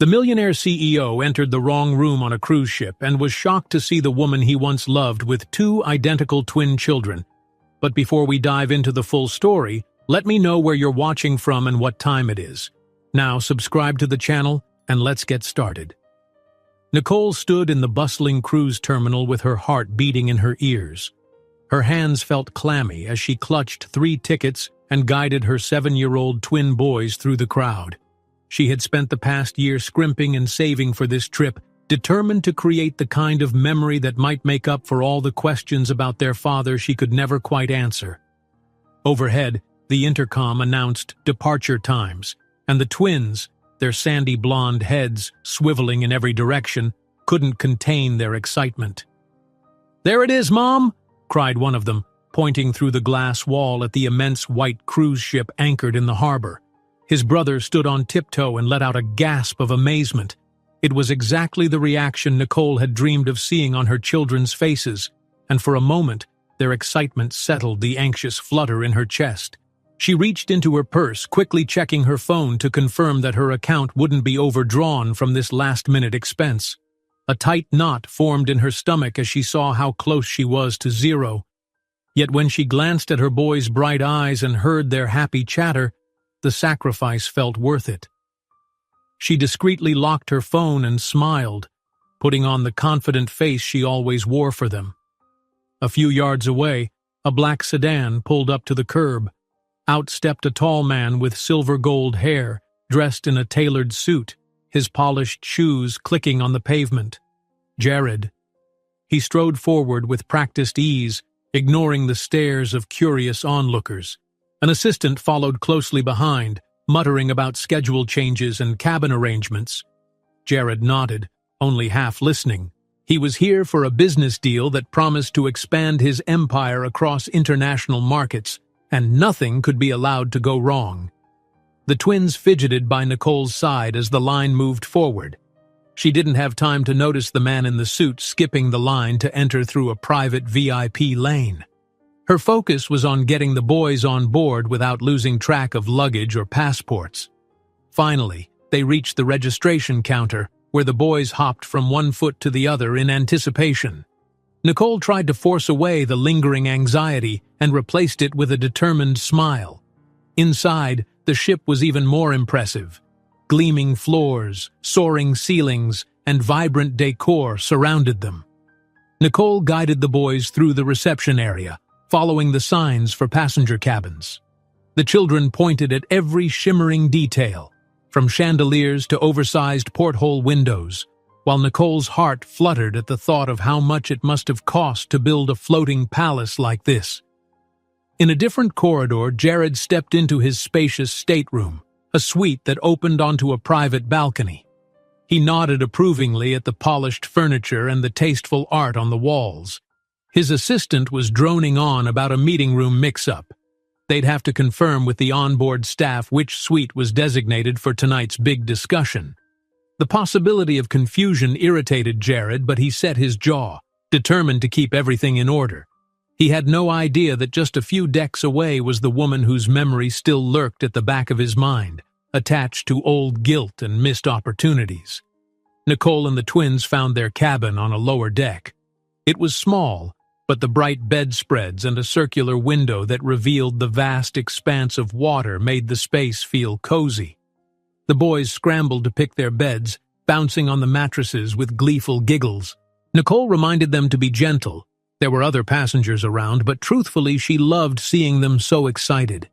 The millionaire CEO entered the wrong room on a cruise ship and was shocked to see the woman he once loved with two identical twin children. But before we dive into the full story, let me know where you're watching from and what time it is. Now subscribe to the channel and let's get started. Nicole stood in the bustling cruise terminal with her heart beating in her ears. Her hands felt clammy as she clutched 3 tickets and guided her 7-year-old twin boys through the crowd. She had spent the past year scrimping and saving for this trip, determined to create the kind of memory that might make up for all the questions about their father she could never quite answer. Overhead, the intercom announced departure times, and the twins, their sandy blonde heads swiveling in every direction, couldn't contain their excitement. "There it is, Mom!" cried one of them, pointing through the glass wall at the immense white cruise ship anchored in the harbor. His brother stood on tiptoe and let out a gasp of amazement. It was exactly the reaction Nicole had dreamed of seeing on her children's faces, and for a moment, their excitement settled the anxious flutter in her chest. She reached into her purse, quickly checking her phone to confirm that her account wouldn't be overdrawn from this last-minute expense. A tight knot formed in her stomach as she saw how close she was to zero. Yet when she glanced at her boys' bright eyes and heard their happy chatter, the sacrifice felt worth it. She discreetly locked her phone and smiled, putting on the confident face she always wore for them. A few yards away, a black sedan pulled up to the curb. Out stepped a tall man with silver-gold hair, dressed in a tailored suit, his polished shoes clicking on the pavement. Jared. He strode forward with practiced ease, ignoring the stares of curious onlookers. An assistant followed closely behind, muttering about schedule changes and cabin arrangements. Jared nodded, only half listening. He was here for a business deal that promised to expand his empire across international markets, and nothing could be allowed to go wrong. The twins fidgeted by Nicole's side as the line moved forward. She didn't have time to notice the man in the suit skipping the line to enter through a private VIP lane. Her focus was on getting the boys on board without losing track of luggage or passports. Finally, they reached the registration counter, where the boys hopped from one foot to the other in anticipation. Nicole tried to force away the lingering anxiety and replaced it with a determined smile. Inside, the ship was even more impressive. Gleaming floors, soaring ceilings, and vibrant decor surrounded them. Nicole guided the boys through the reception area, following the signs for passenger cabins. The children pointed at every shimmering detail, from chandeliers to oversized porthole windows, while Nicole's heart fluttered at the thought of how much it must have cost to build a floating palace like this. In a different corridor, Jared stepped into his spacious stateroom, a suite that opened onto a private balcony. He nodded approvingly at the polished furniture and the tasteful art on the walls. His assistant was droning on about a meeting room mix-up. They'd have to confirm with the onboard staff which suite was designated for tonight's big discussion. The possibility of confusion irritated Jared, but he set his jaw, determined to keep everything in order. He had no idea that just a few decks away was the woman whose memory still lurked at the back of his mind, attached to old guilt and missed opportunities. Nicole and the twins found their cabin on a lower deck. It was small, but the bright bedspreads and a circular window that revealed the vast expanse of water made the space feel cozy. The boys scrambled to pick their beds, bouncing on the mattresses with gleeful giggles. Nicole reminded them to be gentle. There were other passengers around, but truthfully she loved seeing them so excited.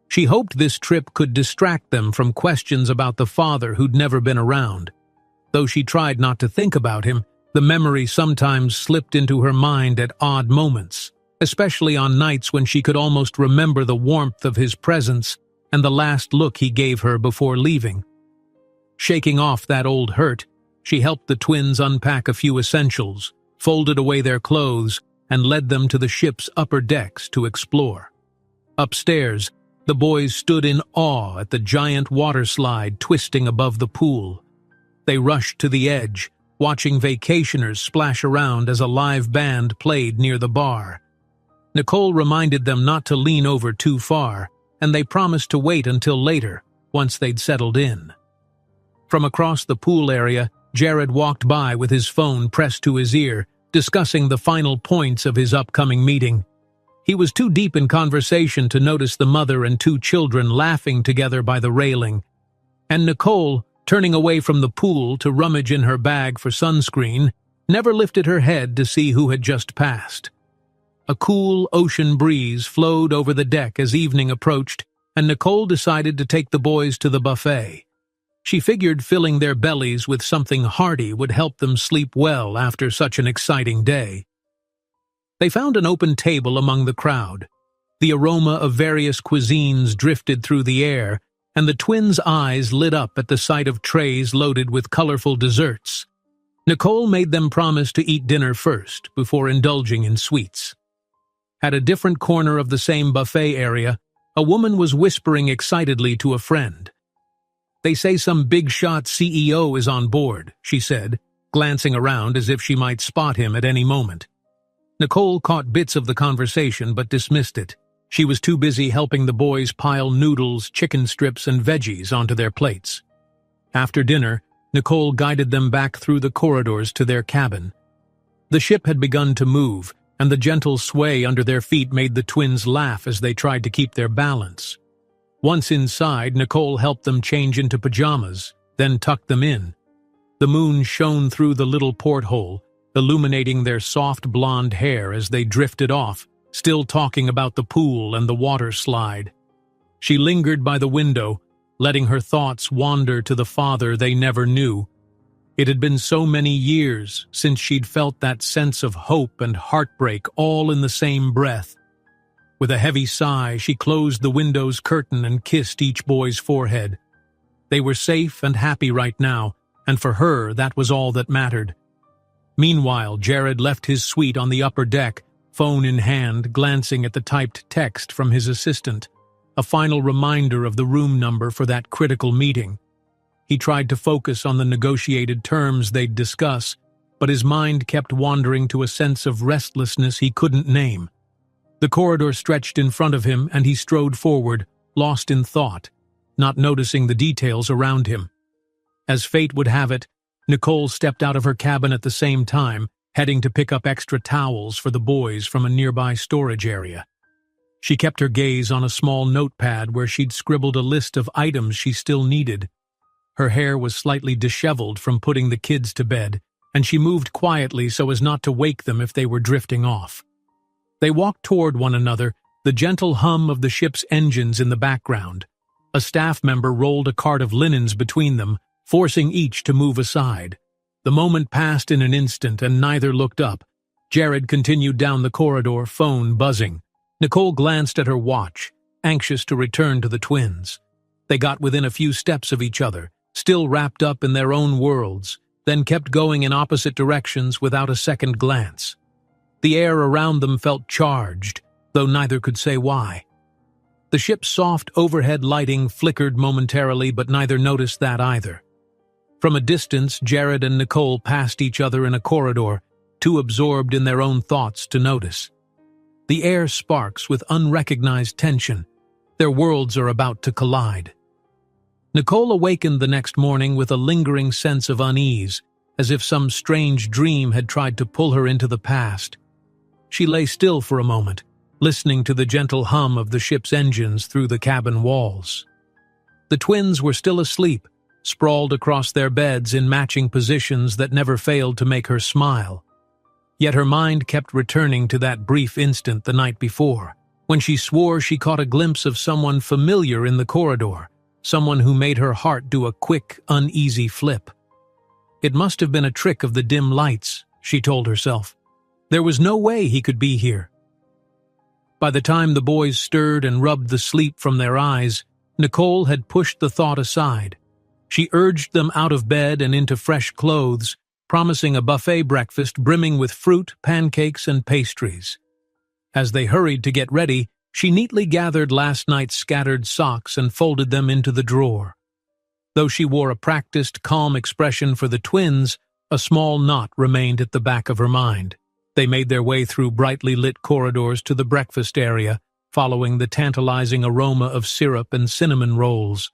She hoped this trip could distract them from questions about the father who'd never been around. Though she tried not to think about him, the memory sometimes slipped into her mind at odd moments, especially on nights when she could almost remember the warmth of his presence and the last look he gave her before leaving. Shaking off that old hurt, she helped the twins unpack a few essentials, folded away their clothes, and led them to the ship's upper decks to explore. Upstairs, the boys stood in awe at the giant water slide twisting above the pool. They rushed to the edge, watching vacationers splash around as a live band played near the bar. Nicole reminded them not to lean over too far, and they promised to wait until later, once they'd settled in. From across the pool area, Jared walked by with his phone pressed to his ear, discussing the final points of his upcoming meeting. He was too deep in conversation to notice the mother and two children laughing together by the railing, and Nicole, turning away from the pool to rummage in her bag for sunscreen, never lifted her head to see who had just passed. A cool ocean breeze flowed over the deck as evening approached, and Nicole decided to take the boys to the buffet. She figured filling their bellies with something hearty would help them sleep well after such an exciting day. They found an open table among the crowd. The aroma of various cuisines drifted through the air, and the twins' eyes lit up at the sight of trays loaded with colorful desserts. Nicole made them promise to eat dinner first, before indulging in sweets. At a different corner of the same buffet area, a woman was whispering excitedly to a friend. "They say some big-shot CEO is on board," she said, glancing around as if she might spot him at any moment. Nicole caught bits of the conversation but dismissed it. She was too busy helping the boys pile noodles, chicken strips, and veggies onto their plates. After dinner, Nicole guided them back through the corridors to their cabin. The ship had begun to move, and the gentle sway under their feet made the twins laugh as they tried to keep their balance. Once inside, Nicole helped them change into pajamas, then tucked them in. The moon shone through the little porthole, illuminating their soft blonde hair as they drifted off, still talking about the pool and the water slide. She lingered by the window, letting her thoughts wander to the father they never knew. It had been so many years since she'd felt that sense of hope and heartbreak all in the same breath. With a heavy sigh, she closed the window's curtain and kissed each boy's forehead. They were safe and happy right now, and for her that was all that mattered. Meanwhile, Jared left his suite on the upper deck, phone in hand, glancing at the typed text from his assistant, a final reminder of the room number for that critical meeting. He tried to focus on the negotiated terms they'd discuss, but his mind kept wandering to a sense of restlessness he couldn't name. The corridor stretched in front of him, and he strode forward, lost in thought, not noticing the details around him. As fate would have it, Nicole stepped out of her cabin at the same time, heading to pick up extra towels for the boys from a nearby storage area. She kept her gaze on a small notepad where she'd scribbled a list of items she still needed. Her hair was slightly disheveled from putting the kids to bed, and she moved quietly so as not to wake them if they were drifting off. They walked toward one another, the gentle hum of the ship's engines in the background. A staff member rolled a cart of linens between them, forcing each to move aside. The moment passed in an instant, and neither looked up. Jared continued down the corridor, phone buzzing. Nicole glanced at her watch, anxious to return to the twins. They got within a few steps of each other, still wrapped up in their own worlds, then kept going in opposite directions without a second glance. The air around them felt charged, though neither could say why. The ship's soft overhead lighting flickered momentarily, but neither noticed that either. From a distance, Jared and Nicole passed each other in a corridor, too absorbed in their own thoughts to notice. The air sparks with unrecognized tension. Their worlds are about to collide. Nicole awakened the next morning with a lingering sense of unease, as if some strange dream had tried to pull her into the past. She lay still for a moment, listening to the gentle hum of the ship's engines through the cabin walls. The twins were still asleep, sprawled across their beds in matching positions that never failed to make her smile. Yet her mind kept returning to that brief instant the night before, when she swore she caught a glimpse of someone familiar in the corridor, someone who made her heart do a quick, uneasy flip. It must have been a trick of the dim lights, she told herself. There was no way he could be here. By the time the boys stirred and rubbed the sleep from their eyes, Nicole had pushed the thought aside. She urged them out of bed and into fresh clothes, promising a buffet breakfast brimming with fruit, pancakes, and pastries. As they hurried to get ready, she neatly gathered last night's scattered socks and folded them into the drawer. Though she wore a practiced, calm expression for the twins, a small knot remained at the back of her mind. They made their way through brightly lit corridors to the breakfast area, following the tantalizing aroma of syrup and cinnamon rolls.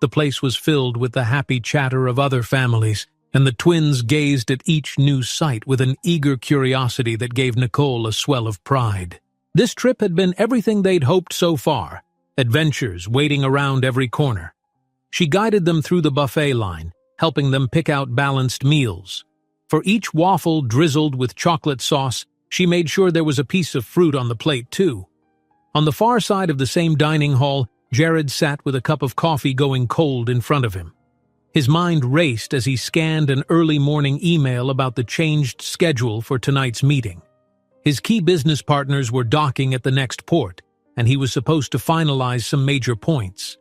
The place was filled with the happy chatter of other families, and the twins gazed at each new sight with an eager curiosity that gave Nicole a swell of pride. This trip had been everything they'd hoped so far, adventures waiting around every corner. She guided them through the buffet line, helping them pick out balanced meals. For each waffle drizzled with chocolate sauce, she made sure there was a piece of fruit on the plate too. On the far side of the same dining hall, Jared sat with a cup of coffee going cold in front of him. His mind raced as he scanned an early morning email about the changed schedule for tonight's meeting. His key business partners were docking at the next port, and he was supposed to finalize some major points.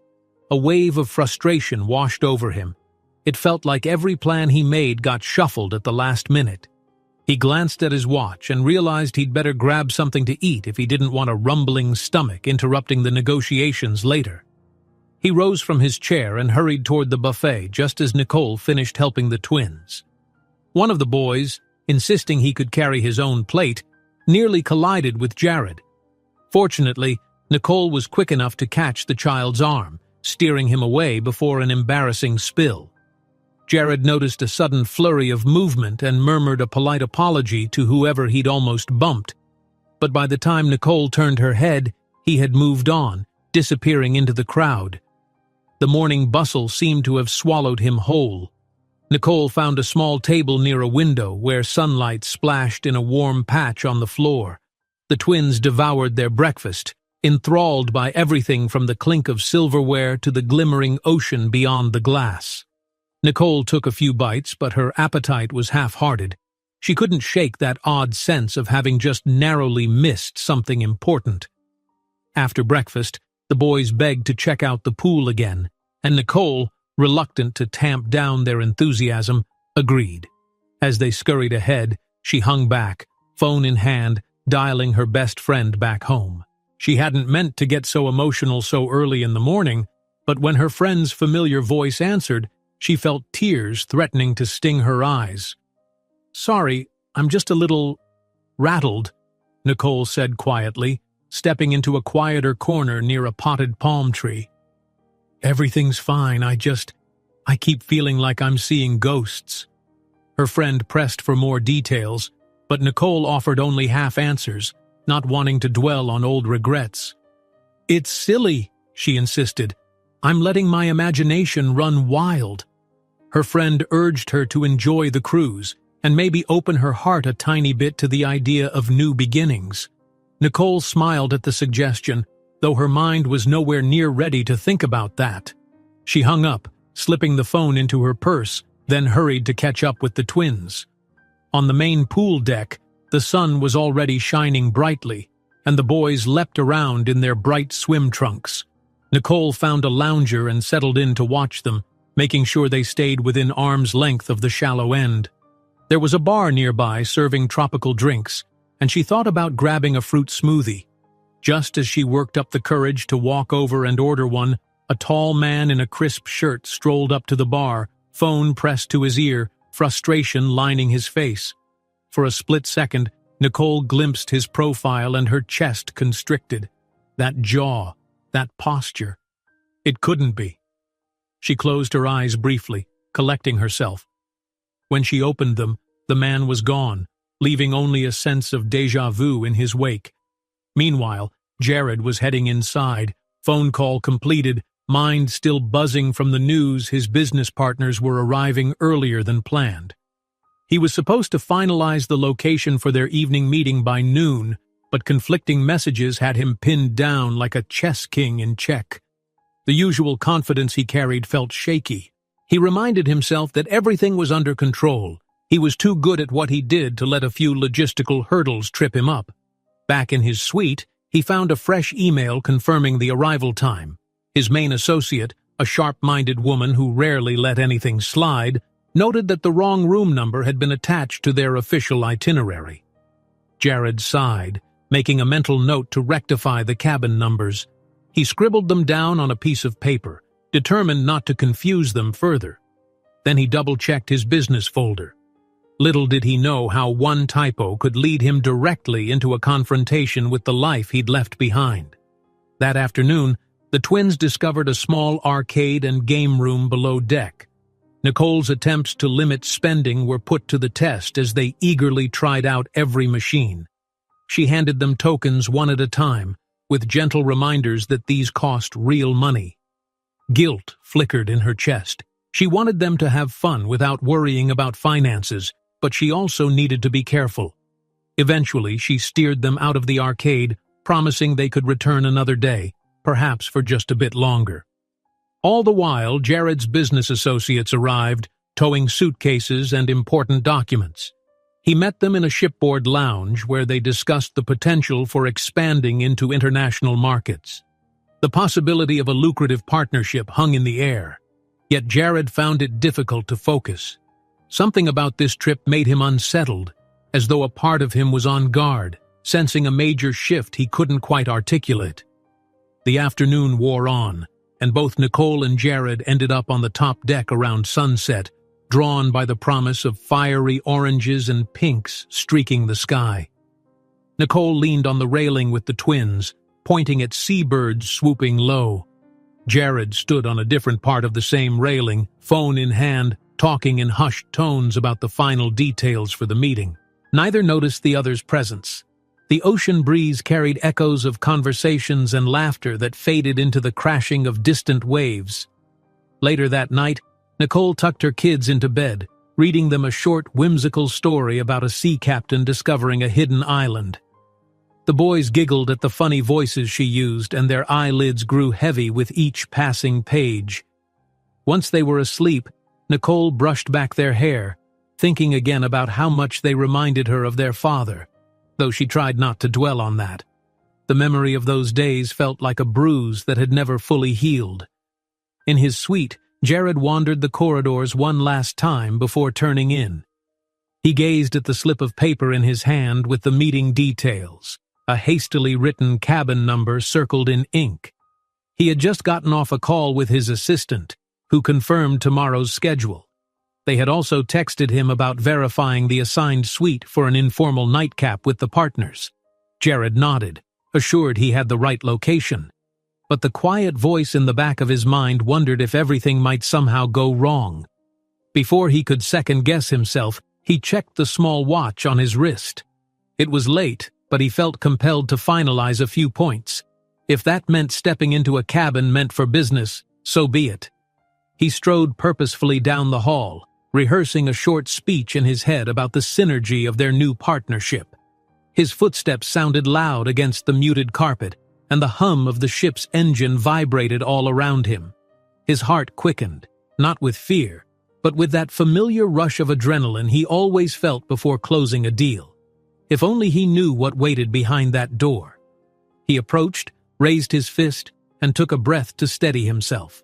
A wave of frustration washed over him. It felt like every plan he made got shuffled at the last minute. He glanced at his watch and realized he'd better grab something to eat if he didn't want a rumbling stomach interrupting the negotiations later. He rose from his chair and hurried toward the buffet just as Nicole finished helping the twins. One of the boys, insisting he could carry his own plate, nearly collided with Jared. Fortunately, Nicole was quick enough to catch the child's arm, steering him away before an embarrassing spill. Jared noticed a sudden flurry of movement and murmured a polite apology to whoever he'd almost bumped. But by the time Nicole turned her head, he had moved on, disappearing into the crowd. The morning bustle seemed to have swallowed him whole. Nicole found a small table near a window where sunlight splashed in a warm patch on the floor. The twins devoured their breakfast, enthralled by everything from the clink of silverware to the glimmering ocean beyond the glass. Nicole took a few bites, but her appetite was half-hearted. She couldn't shake that odd sense of having just narrowly missed something important. After breakfast, the boys begged to check out the pool again, and Nicole, reluctant to tamp down their enthusiasm, agreed. As they scurried ahead, she hung back, phone in hand, dialing her best friend back home. She hadn't meant to get so emotional so early in the morning, but when her friend's familiar voice answered, she felt tears threatening to sting her eyes. "Sorry, I'm just a little rattled," Nicole said quietly, stepping into a quieter corner near a potted palm tree. "Everything's fine, I keep feeling like I'm seeing ghosts." Her friend pressed for more details, but Nicole offered only half answers, not wanting to dwell on old regrets. "It's silly," she insisted. "I'm letting my imagination run wild." Her friend urged her to enjoy the cruise and maybe open her heart a tiny bit to the idea of new beginnings. Nicole smiled at the suggestion, though her mind was nowhere near ready to think about that. She hung up, slipping the phone into her purse, then hurried to catch up with the twins. On the main pool deck, the sun was already shining brightly, and the boys leapt around in their bright swim trunks. Nicole found a lounger and settled in to watch them, making sure they stayed within arm's length of the shallow end. There was a bar nearby serving tropical drinks, and she thought about grabbing a fruit smoothie. Just as she worked up the courage to walk over and order one, a tall man in a crisp shirt strolled up to the bar, phone pressed to his ear, frustration lining his face. For a split second, Nicole glimpsed his profile and her chest constricted. That jaw, that posture. It couldn't be. She closed her eyes briefly, collecting herself. When she opened them, the man was gone, leaving only a sense of déjà vu in his wake. Meanwhile, Jared was heading inside, phone call completed, mind still buzzing from the news his business partners were arriving earlier than planned. He was supposed to finalize the location for their evening meeting by noon, but conflicting messages had him pinned down like a chess king in check. The usual confidence he carried felt shaky. He reminded himself that everything was under control. He was too good at what he did to let a few logistical hurdles trip him up. Back in his suite, he found a fresh email confirming the arrival time. His main associate, a sharp-minded woman who rarely let anything slide, noted that the wrong room number had been attached to their official itinerary. Jared sighed, making a mental note to rectify the cabin numbers. He scribbled them down on a piece of paper, determined not to confuse them further. Then he double-checked his business folder. Little did he know how one typo could lead him directly into a confrontation with the life he'd left behind. That afternoon, The twins discovered a small arcade and game room below deck. Nicole's attempts to limit spending were put to the test as they eagerly tried out every machine. She handed them tokens one at a time, with gentle reminders that these cost real money. Guilt flickered in her chest. She wanted them to have fun without worrying about finances, but she also needed to be careful. Eventually, she steered them out of the arcade, promising they could return another day, perhaps for just a bit longer. All the while, Jared's business associates arrived, towing suitcases and important documents. He met them in a shipboard lounge where they discussed the potential for expanding into international markets. The possibility of a lucrative partnership hung in the air, yet Jared found it difficult to focus. Something about this trip made him unsettled, as though a part of him was on guard, sensing a major shift he couldn't quite articulate. The afternoon wore on, and both Nicole and Jared ended up on the top deck around sunset, drawn by the promise of fiery oranges and pinks streaking the sky. Nicole leaned on the railing with the twins, pointing at seabirds swooping low. Jared stood on a different part of the same railing, phone in hand, talking in hushed tones about the final details for the meeting. Neither noticed the other's presence. The ocean breeze carried echoes of conversations and laughter that faded into the crashing of distant waves. Later that night, Nicole tucked her kids into bed, reading them a short, whimsical story about a sea captain discovering a hidden island. The boys giggled at the funny voices she used, and their eyelids grew heavy with each passing page. Once they were asleep, Nicole brushed back their hair, thinking again about how much they reminded her of their father, though she tried not to dwell on that. The memory of those days felt like a bruise that had never fully healed. In his suite, Jared wandered the corridors one last time before turning in. He gazed at the slip of paper in his hand with the meeting details, a hastily written cabin number circled in ink. He had just gotten off a call with his assistant, who confirmed tomorrow's schedule. They had also texted him about verifying the assigned suite for an informal nightcap with the partners. Jared nodded, assured he had the right location. But the quiet voice in the back of his mind wondered if everything might somehow go wrong. Before he could second-guess himself, he checked the small watch on his wrist. It was late, but he felt compelled to finalize a few points. If that meant stepping into a cabin meant for business, so be it. He strode purposefully down the hall, rehearsing a short speech in his head about the synergy of their new partnership. His footsteps sounded loud against the muted carpet, and the hum of the ship's engine vibrated all around him. His heart quickened, not with fear, but with that familiar rush of adrenaline he always felt before closing a deal. If only he knew what waited behind that door. He approached, raised his fist, and took a breath to steady himself.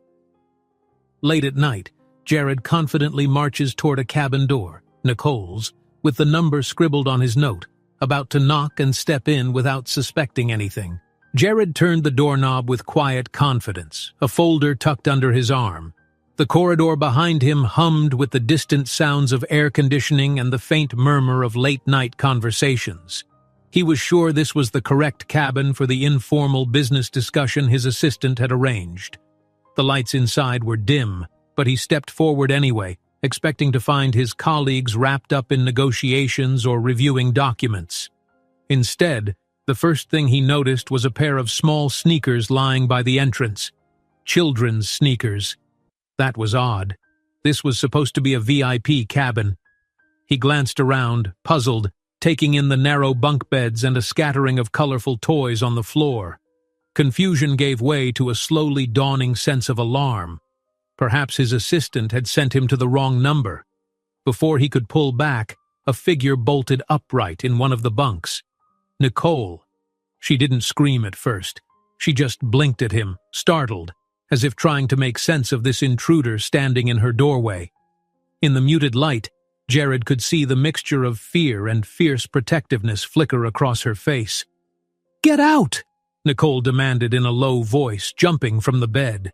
Late at night, Jared confidently marches toward a cabin door, Nicole's, with the number scribbled on his note, about to knock and step in without suspecting anything. Jared turned the doorknob with quiet confidence, a folder tucked under his arm. The corridor behind him hummed with the distant sounds of air conditioning and the faint murmur of late-night conversations. He was sure this was the correct cabin for the informal business discussion his assistant had arranged. The lights inside were dim, but he stepped forward anyway, expecting to find his colleagues wrapped up in negotiations or reviewing documents. Instead, the first thing he noticed was a pair of small sneakers lying by the entrance. Children's sneakers. That was odd. This was supposed to be a VIP cabin. He glanced around, puzzled, taking in the narrow bunk beds and a scattering of colorful toys on the floor. Confusion gave way to a slowly dawning sense of alarm. Perhaps his assistant had sent him to the wrong number. Before he could pull back, a figure bolted upright in one of the bunks. Nicole. She didn't scream at first. She just blinked at him, startled, as if trying to make sense of this intruder standing in her doorway. In the muted light, Jared could see the mixture of fear and fierce protectiveness flicker across her face. "Get out!" Nicole demanded in a low voice, jumping from the bed.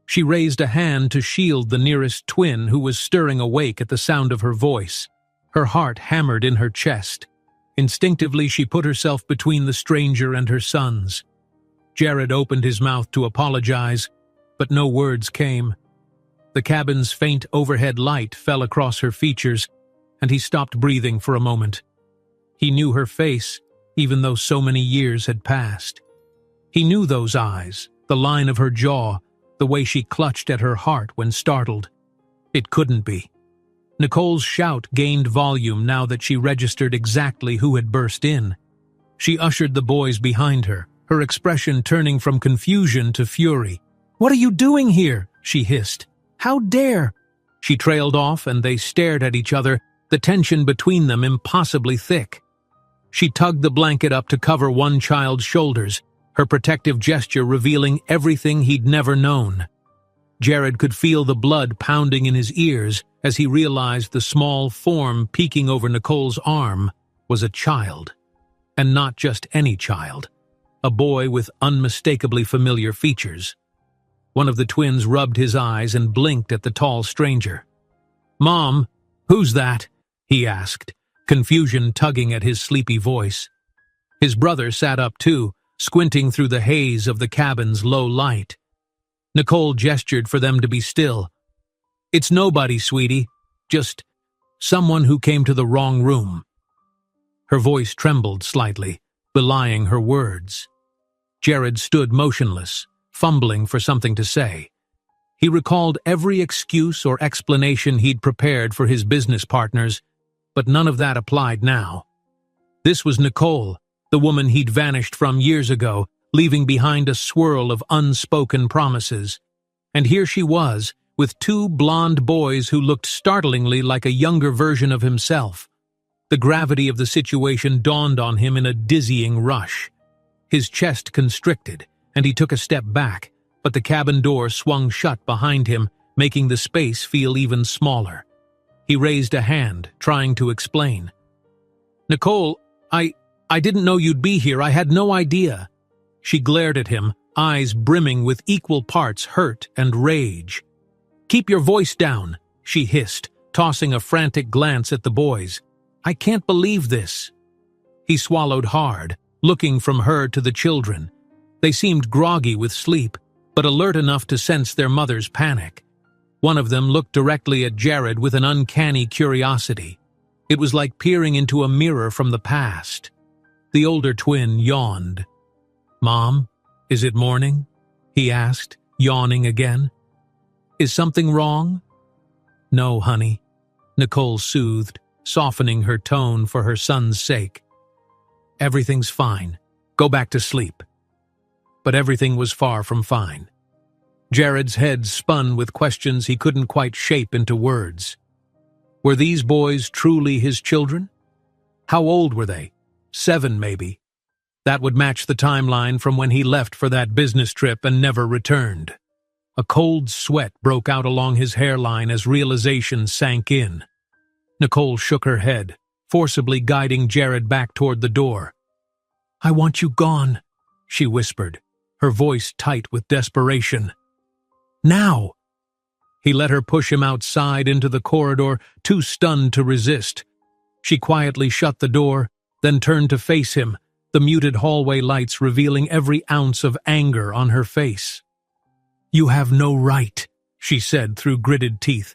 She raised a hand to shield the nearest twin who was stirring awake at the sound of her voice. Her heart hammered in her chest. Instinctively, she put herself between the stranger and her sons. Jared opened his mouth to apologize, but no words came. The cabin's faint overhead light fell across her features, and he stopped breathing for a moment. He knew her face, even though so many years had passed. He knew those eyes, the line of her jaw, the way she clutched at her heart when startled. It couldn't be. Nicole's shout gained volume now that she registered exactly who had burst in. She ushered the boys behind her, her expression turning from confusion to fury. "What are you doing here?" she hissed. "How dare?" She trailed off, and they stared at each other, the tension between them impossibly thick. She tugged the blanket up to cover one child's shoulders, her protective gesture revealing everything he'd never known. Jared could feel the blood pounding in his ears as he realized the small form peeking over Nicole's arm was a child. And not just any child. A boy with unmistakably familiar features. One of the twins rubbed his eyes and blinked at the tall stranger. "Mom, who's that?" he asked, confusion tugging at his sleepy voice. His brother sat up too, squinting through the haze of the cabin's low light. Nicole gestured for them to be still. "It's nobody, sweetie. Just someone who came to the wrong room." Her voice trembled slightly, belying her words. Jared stood motionless, fumbling for something to say. He recalled every excuse or explanation he'd prepared for his business partners, but none of that applied now. This was Nicole, the woman he'd vanished from years ago, leaving behind a swirl of unspoken promises. And here she was, with two blonde boys who looked startlingly like a younger version of himself. The gravity of the situation dawned on him in a dizzying rush. His chest constricted, and he took a step back, but the cabin door swung shut behind him, making the space feel even smaller. He raised a hand, trying to explain. "Nicole, I didn't know you'd be here. I had no idea." She glared at him, eyes brimming with equal parts hurt and rage. "Keep your voice down," she hissed, tossing a frantic glance at the boys. "I can't believe this." He swallowed hard, looking from her to the children. They seemed groggy with sleep, but alert enough to sense their mother's panic. One of them looked directly at Jared with an uncanny curiosity. It was like peering into a mirror from the past. The older twin yawned. "Mom, is it morning?" he asked, yawning again. "Is something wrong?" "No, honey," Nicole soothed, softening her tone for her son's sake. "Everything's fine. Go back to sleep." But everything was far from fine. Jared's head spun with questions he couldn't quite shape into words. Were these boys truly his children? How old were they? 7, maybe. That would match the timeline from when he left for that business trip and never returned. A cold sweat broke out along his hairline as realization sank in. Nicole shook her head, forcibly guiding Jared back toward the door. "I want you gone," she whispered, her voice tight with desperation. "Now!" He let her push him outside into the corridor, too stunned to resist. She quietly shut the door, then turned to face him, the muted hallway lights revealing every ounce of anger on her face. "You have no right," she said through gritted teeth.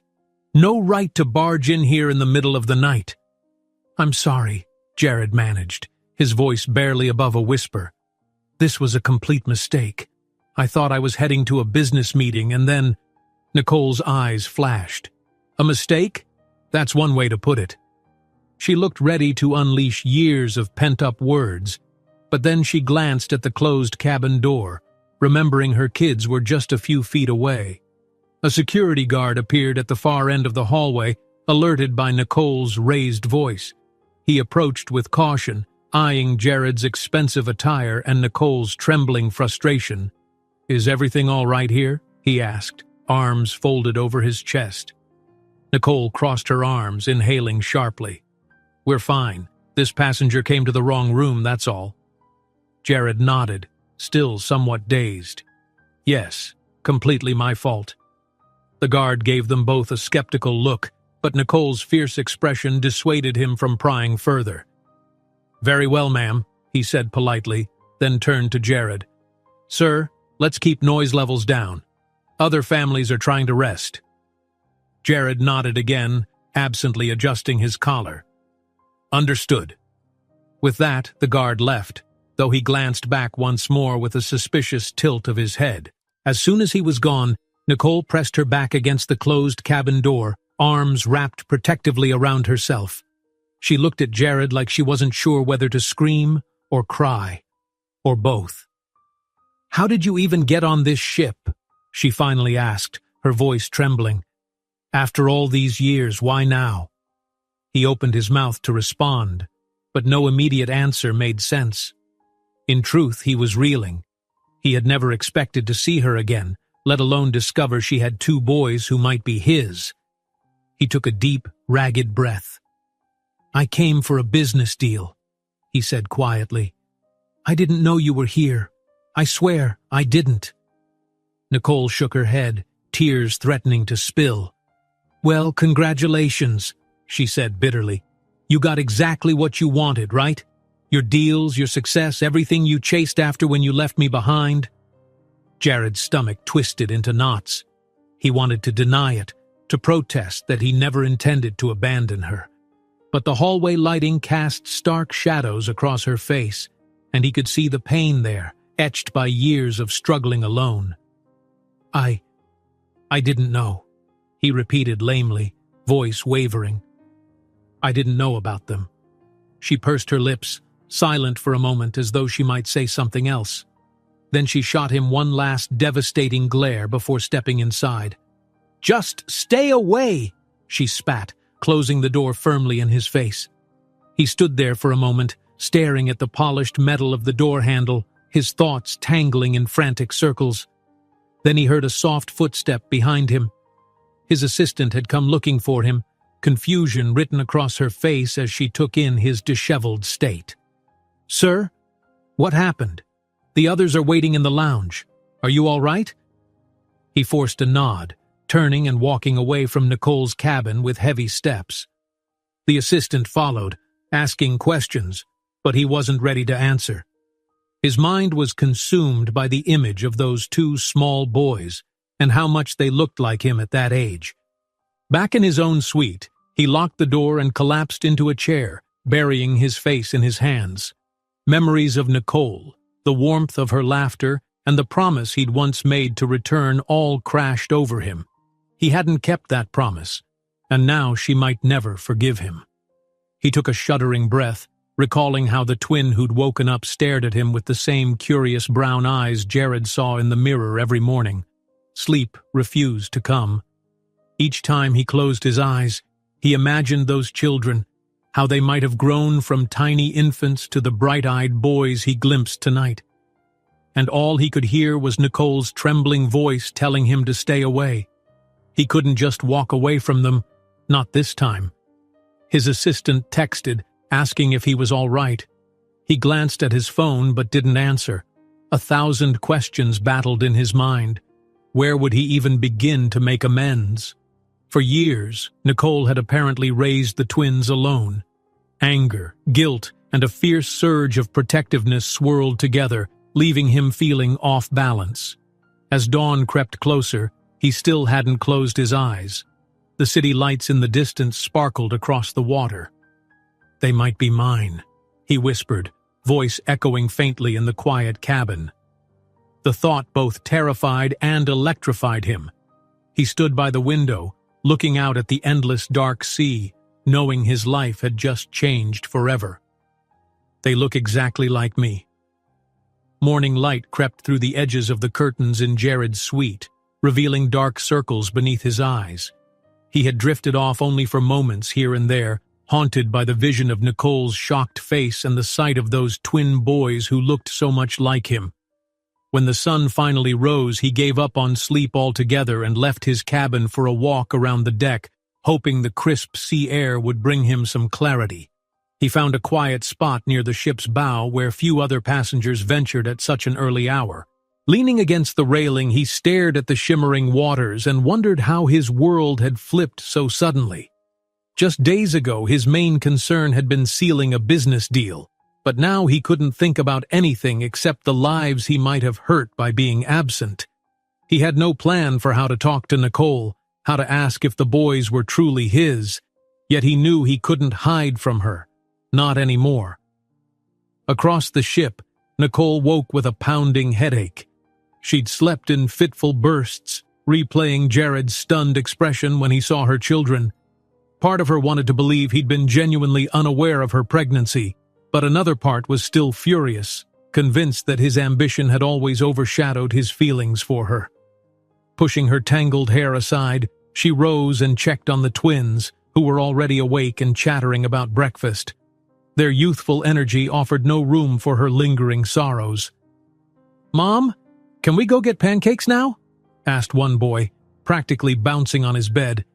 "No right to barge in here in the middle of the night." "I'm sorry," Jared managed, his voice barely above a whisper. "This was a complete mistake. I thought I was heading to a business meeting and then—" Nicole's eyes flashed. "A mistake? That's one way to put it." She looked ready to unleash years of pent-up words, but then she glanced at the closed cabin door, remembering her kids were just a few feet away. A security guard appeared at the far end of the hallway, alerted by Nicole's raised voice. He approached with caution, eyeing Jared's expensive attire and Nicole's trembling frustration. "Is everything all right here?" he asked, arms folded over his chest. Nicole crossed her arms, inhaling sharply. "We're fine. This passenger came to the wrong room, that's all." Jared nodded, still somewhat dazed. "Yes, completely my fault." The guard gave them both a skeptical look, but Nicole's fierce expression dissuaded him from prying further. "Very well, ma'am," he said politely, then turned to Jared. "Sir, let's keep noise levels down. Other families are trying to rest." Jared nodded again, absently adjusting his collar. "Understood." With that, the guard left, though he glanced back once more with a suspicious tilt of his head. As soon as he was gone, Nicole pressed her back against the closed cabin door, arms wrapped protectively around herself. She looked at Jared like she wasn't sure whether to scream or cry, or both. "How did you even get on this ship?" she finally asked, her voice trembling. "After all these years, why now?" He opened his mouth to respond, but no immediate answer made sense. In truth, he was reeling. He had never expected to see her again, let alone discover she had two boys who might be his. He took a deep, ragged breath. "I came for a business deal," he said quietly. "I didn't know you were here. I swear, I didn't." Nicole shook her head, tears threatening to spill. "Well, congratulations," she said bitterly. "You got exactly what you wanted, right? Your deals, your success, everything you chased after when you left me behind." Jared's stomach twisted into knots. He wanted to deny it, to protest that he never intended to abandon her. But the hallway lighting cast stark shadows across her face, and he could see the pain there, etched by years of struggling alone. I didn't know," he repeated lamely, voice wavering. "I didn't know about them." She pursed her lips, silent for a moment as though she might say something else. Then she shot him one last devastating glare before stepping inside. "Just stay away," she spat, closing the door firmly in his face. He stood there for a moment, staring at the polished metal of the door handle, his thoughts tangling in frantic circles. Then he heard a soft footstep behind him. His assistant had come looking for him, confusion written across her face as she took in his disheveled state. "Sir? What happened? The others are waiting in the lounge. Are you all right?" He forced a nod, turning and walking away from Nicole's cabin with heavy steps. The assistant followed, asking questions, but he wasn't ready to answer. His mind was consumed by the image of those two small boys and how much they looked like him at that age. Back in his own suite, he locked the door and collapsed into a chair, burying his face in his hands. Memories of Nicole, the warmth of her laughter, and the promise he'd once made to return all crashed over him. He hadn't kept that promise, and now she might never forgive him. He took a shuddering breath, recalling how the twin who'd woken up stared at him with the same curious brown eyes Jared saw in the mirror every morning. Sleep refused to come. Each time he closed his eyes, he imagined those children, how they might have grown from tiny infants to the bright-eyed boys he glimpsed tonight. And all he could hear was Nicole's trembling voice telling him to stay away. He couldn't just walk away from them, not this time. His assistant texted, asking if he was all right. He glanced at his phone but didn't answer. 1,000 questions battled in his mind. Where would he even begin to make amends? For years, Nicole had apparently raised the twins alone. Anger, guilt, and a fierce surge of protectiveness swirled together, leaving him feeling off balance. As dawn crept closer, he still hadn't closed his eyes. The city lights in the distance sparkled across the water. "They might be mine," he whispered, voice echoing faintly in the quiet cabin. The thought both terrified and electrified him. He stood by the window, looking out at the endless dark sea, knowing his life had just changed forever. "They look exactly like me." Morning light crept through the edges of the curtains in Jared's suite, revealing dark circles beneath his eyes. He had drifted off only for moments here and there, haunted by the vision of Nicole's shocked face and the sight of those twin boys who looked so much like him. When the sun finally rose, he gave up on sleep altogether and left his cabin for a walk around the deck, hoping the crisp sea air would bring him some clarity. He found a quiet spot near the ship's bow where few other passengers ventured at such an early hour. Leaning against the railing, he stared at the shimmering waters and wondered how his world had flipped so suddenly. Just days ago, his main concern had been sealing a business deal. But now he couldn't think about anything except the lives he might have hurt by being absent. He had no plan for how to talk to Nicole, how to ask if the boys were truly his, yet he knew he couldn't hide from her. Not anymore. Across the ship, Nicole woke with a pounding headache. She'd slept in fitful bursts, replaying Jared's stunned expression when he saw her children. Part of her wanted to believe he'd been genuinely unaware of her pregnancy, but another part was still furious, convinced that his ambition had always overshadowed his feelings for her. Pushing her tangled hair aside, she rose and checked on the twins, who were already awake and chattering about breakfast. Their youthful energy offered no room for her lingering sorrows. "Mom, can we go get pancakes now?" asked one boy, practically bouncing on his bed.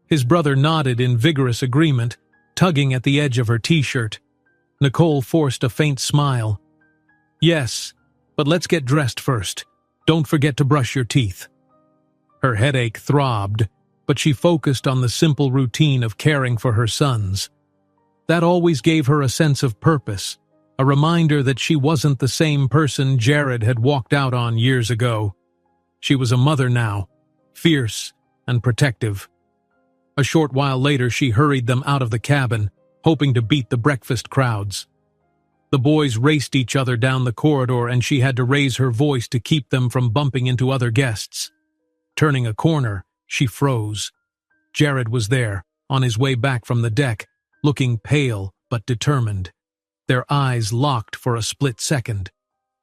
His brother nodded in vigorous agreement, tugging at the edge of her t-shirt. Nicole forced a faint smile. "Yes, but let's get dressed first. Don't forget to brush your teeth." Her headache throbbed, but she focused on the simple routine of caring for her sons. That always gave her a sense of purpose, a reminder that she wasn't the same person Jared had walked out on years ago. She was a mother now, fierce and protective. A short while later, she hurried them out of the cabin, hoping to beat the breakfast crowds. The boys raced each other down the corridor, and she had to raise her voice to keep them from bumping into other guests. Turning a corner, she froze. Jared was there, on his way back from the deck, looking pale but determined. Their eyes locked for a split second.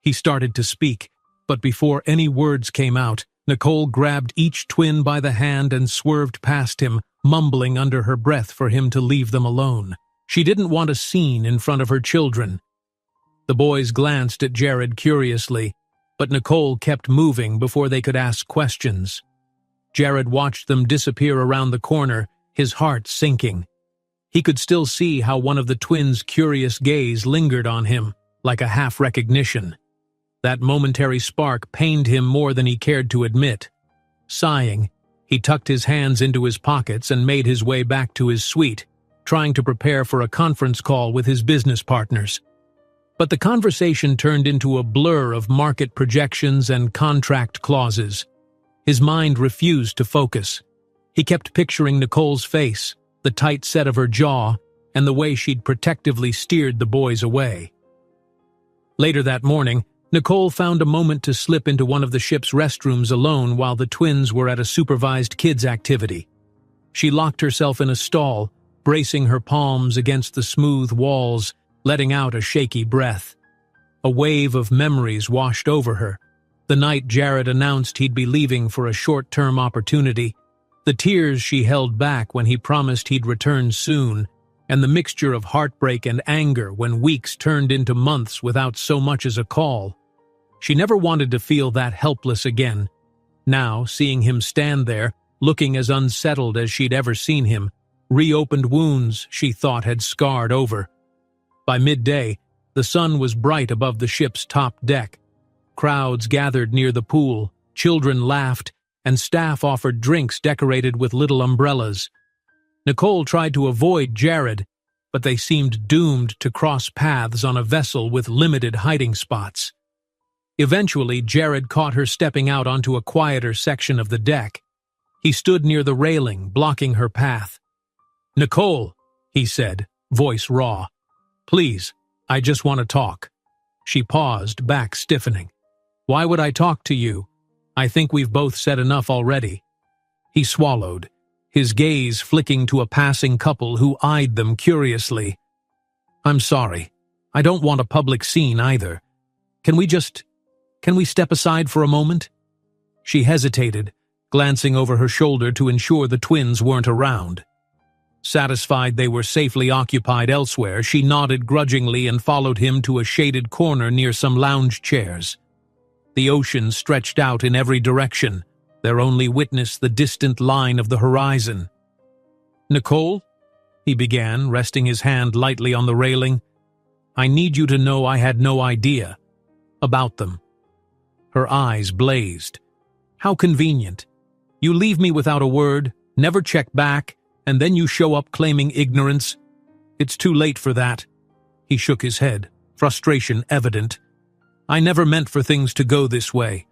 He started to speak, but before any words came out, Nicole grabbed each twin by the hand and swerved past him, mumbling under her breath for him to leave them alone. She didn't want a scene in front of her children. The boys glanced at Jared curiously, but Nicole kept moving before they could ask questions. Jared watched them disappear around the corner, his heart sinking. He could still see how one of the twins' curious gaze lingered on him, like a half-recognition. That momentary spark pained him more than he cared to admit. Sighing, he tucked his hands into his pockets and made his way back to his suite, trying to prepare for a conference call with his business partners. But the conversation turned into a blur of market projections and contract clauses. His mind refused to focus. He kept picturing Nicole's face, the tight set of her jaw, and the way she'd protectively steered the boys away. Later that morning, Nicole found a moment to slip into one of the ship's restrooms alone while the twins were at a supervised kids' activity. She locked herself in a stall, bracing her palms against the smooth walls, letting out a shaky breath. A wave of memories washed over her. The night Jared announced he'd be leaving for a short-term opportunity, the tears she held back when he promised he'd return soon, and the mixture of heartbreak and anger when weeks turned into months without so much as a call. She never wanted to feel that helpless again. Now, seeing him stand there, looking as unsettled as she'd ever seen him, reopened wounds she thought had scarred over. By midday, the sun was bright above the ship's top deck. Crowds gathered near the pool, children laughed, and staff offered drinks decorated with little umbrellas. Nicole tried to avoid Jared, but they seemed doomed to cross paths on a vessel with limited hiding spots. Eventually, Jared caught her stepping out onto a quieter section of the deck. He stood near the railing, blocking her path. "Nicole," he said, voice raw. "Please, I just want to talk." She paused, back stiffening. "Why would I talk to you? I think we've both said enough already." He swallowed, his gaze flicking to a passing couple who eyed them curiously. "I'm sorry. I don't want a public scene either. Can we step aside for a moment?" She hesitated, glancing over her shoulder to ensure the twins weren't around. Satisfied they were safely occupied elsewhere, she nodded grudgingly and followed him to a shaded corner near some lounge chairs. The ocean stretched out in every direction, their only witness the distant line of the horizon. "Nicole," he began, resting his hand lightly on the railing, "I need you to know I had no idea about them." Her eyes blazed. "How convenient. You leave me without a word, never check back, and then you show up claiming ignorance. It's too late for that." He shook his head. frustration evident. I never meant for things to go this way.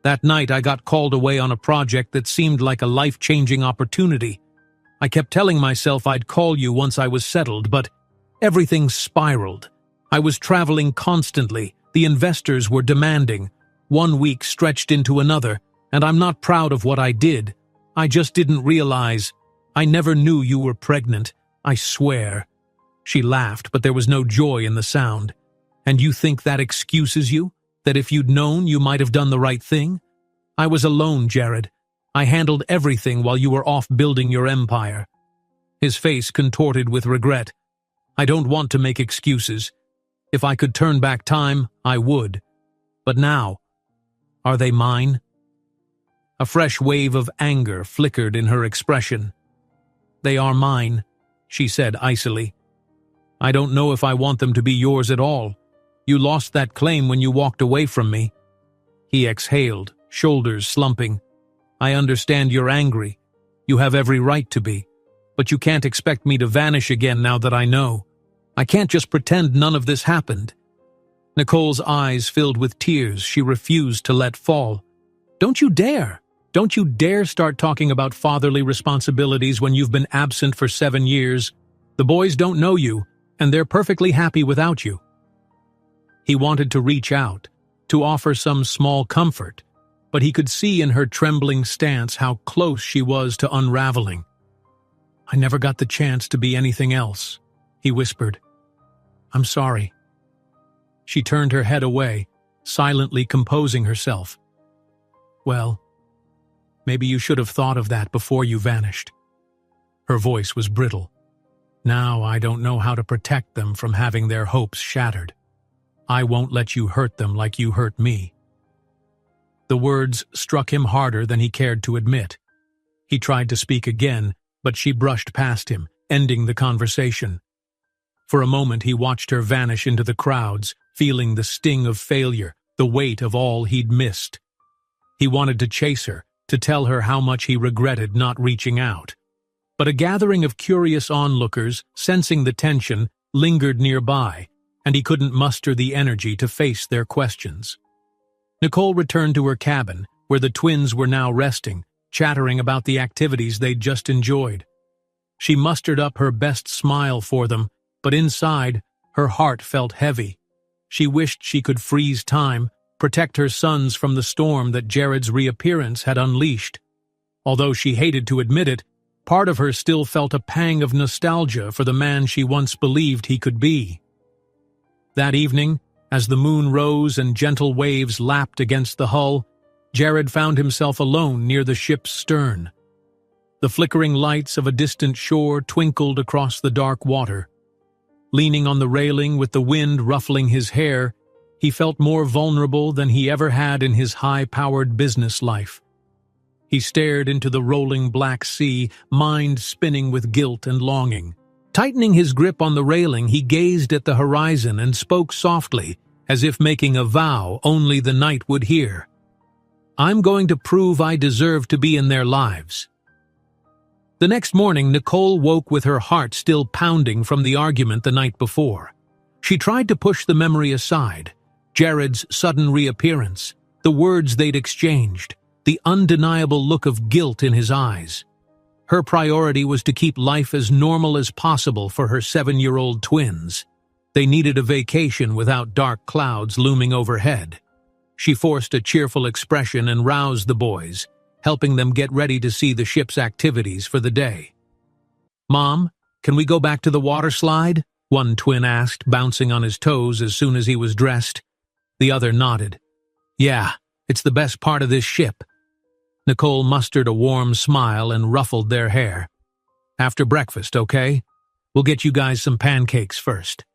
That night I got called away on a project that seemed like a life-changing opportunity. I kept telling myself I'd call you once I was settled, but everything spiraled. I was traveling constantly, the investors were demanding. 1 week stretched into another, and I'm not proud of what I did. I just didn't realize. I never knew you were pregnant, I swear. She laughed, but there was no joy in the sound. And you think that excuses you? That if you'd known, you might have done the right thing? I was alone, Jared. I handled everything while you were off building your empire. His face contorted with regret. I don't want to make excuses. If I could turn back time, I would. But now, are they mine? A fresh wave of anger flickered in her expression. They are mine, she said icily. I don't know if I want them to be yours at all. You lost that claim when you walked away from me. He exhaled, shoulders slumping. I understand you're angry. You have every right to be. But you can't expect me to vanish again now that I know. I can't just pretend none of this happened. Nicole's eyes filled with tears she refused to let fall. Don't you dare! Don't you dare start talking about fatherly responsibilities when you've been absent for 7 years. The boys don't know you, and they're perfectly happy without you. He wanted to reach out, to offer some small comfort, but he could see in her trembling stance how close she was to unraveling. I never got the chance to be anything else, he whispered. I'm sorry. She turned her head away, silently composing herself. Well, maybe you should have thought of that before you vanished. Her voice was brittle. Now I don't know how to protect them from having their hopes shattered. I won't let you hurt them like you hurt me. The words struck him harder than he cared to admit. He tried to speak again, but she brushed past him, ending the conversation. For a moment he watched her vanish into the crowds, feeling the sting of failure, the weight of all he'd missed. He wanted to chase her, to tell her how much he regretted not reaching out. But a gathering of curious onlookers, sensing the tension, lingered nearby, and he couldn't muster the energy to face their questions. Nicole returned to her cabin, where the twins were now resting, chattering about the activities they'd just enjoyed. She mustered up her best smile for them, but inside, her heart felt heavy. She wished she could freeze time, protect her sons from the storm that Jared's reappearance had unleashed. Although she hated to admit it, part of her still felt a pang of nostalgia for the man she once believed he could be. That evening, as the moon rose and gentle waves lapped against the hull, Jared found himself alone near the ship's stern. The flickering lights of a distant shore twinkled across the dark water. Leaning on the railing with the wind ruffling his hair, he felt more vulnerable than he ever had in his high-powered business life. He stared into the rolling black sea, mind spinning with guilt and longing. Tightening his grip on the railing, he gazed at the horizon and spoke softly, as if making a vow only the night would hear. I'm going to prove I deserve to be in their lives. The next morning, Nicole woke with her heart still pounding from the argument the night before. She tried to push the memory aside. Jared's sudden reappearance, the words they'd exchanged, the undeniable look of guilt in his eyes. Her priority was to keep life as normal as possible for her 7-year-old twins. They needed a vacation without dark clouds looming overhead. She forced a cheerful expression and roused the boys, helping them get ready to see the ship's activities for the day. Mom, can we go back to the water slide? One twin asked, bouncing on his toes as soon as he was dressed. The other nodded. Yeah, it's the best part of this ship. Nicole mustered a warm smile and ruffled their hair. After breakfast, okay? We'll get you guys some pancakes first.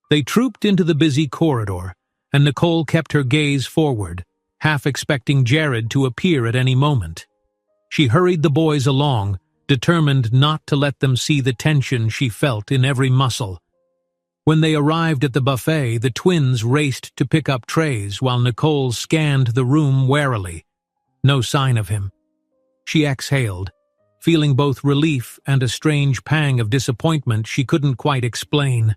They trooped into the busy corridor, and Nicole kept her gaze forward, half expecting Jared to appear at any moment. She hurried the boys along, determined not to let them see the tension she felt in every muscle. When they arrived at the buffet, the twins raced to pick up trays while Nicole scanned the room warily. No sign of him. She exhaled, feeling both relief and a strange pang of disappointment she couldn't quite explain.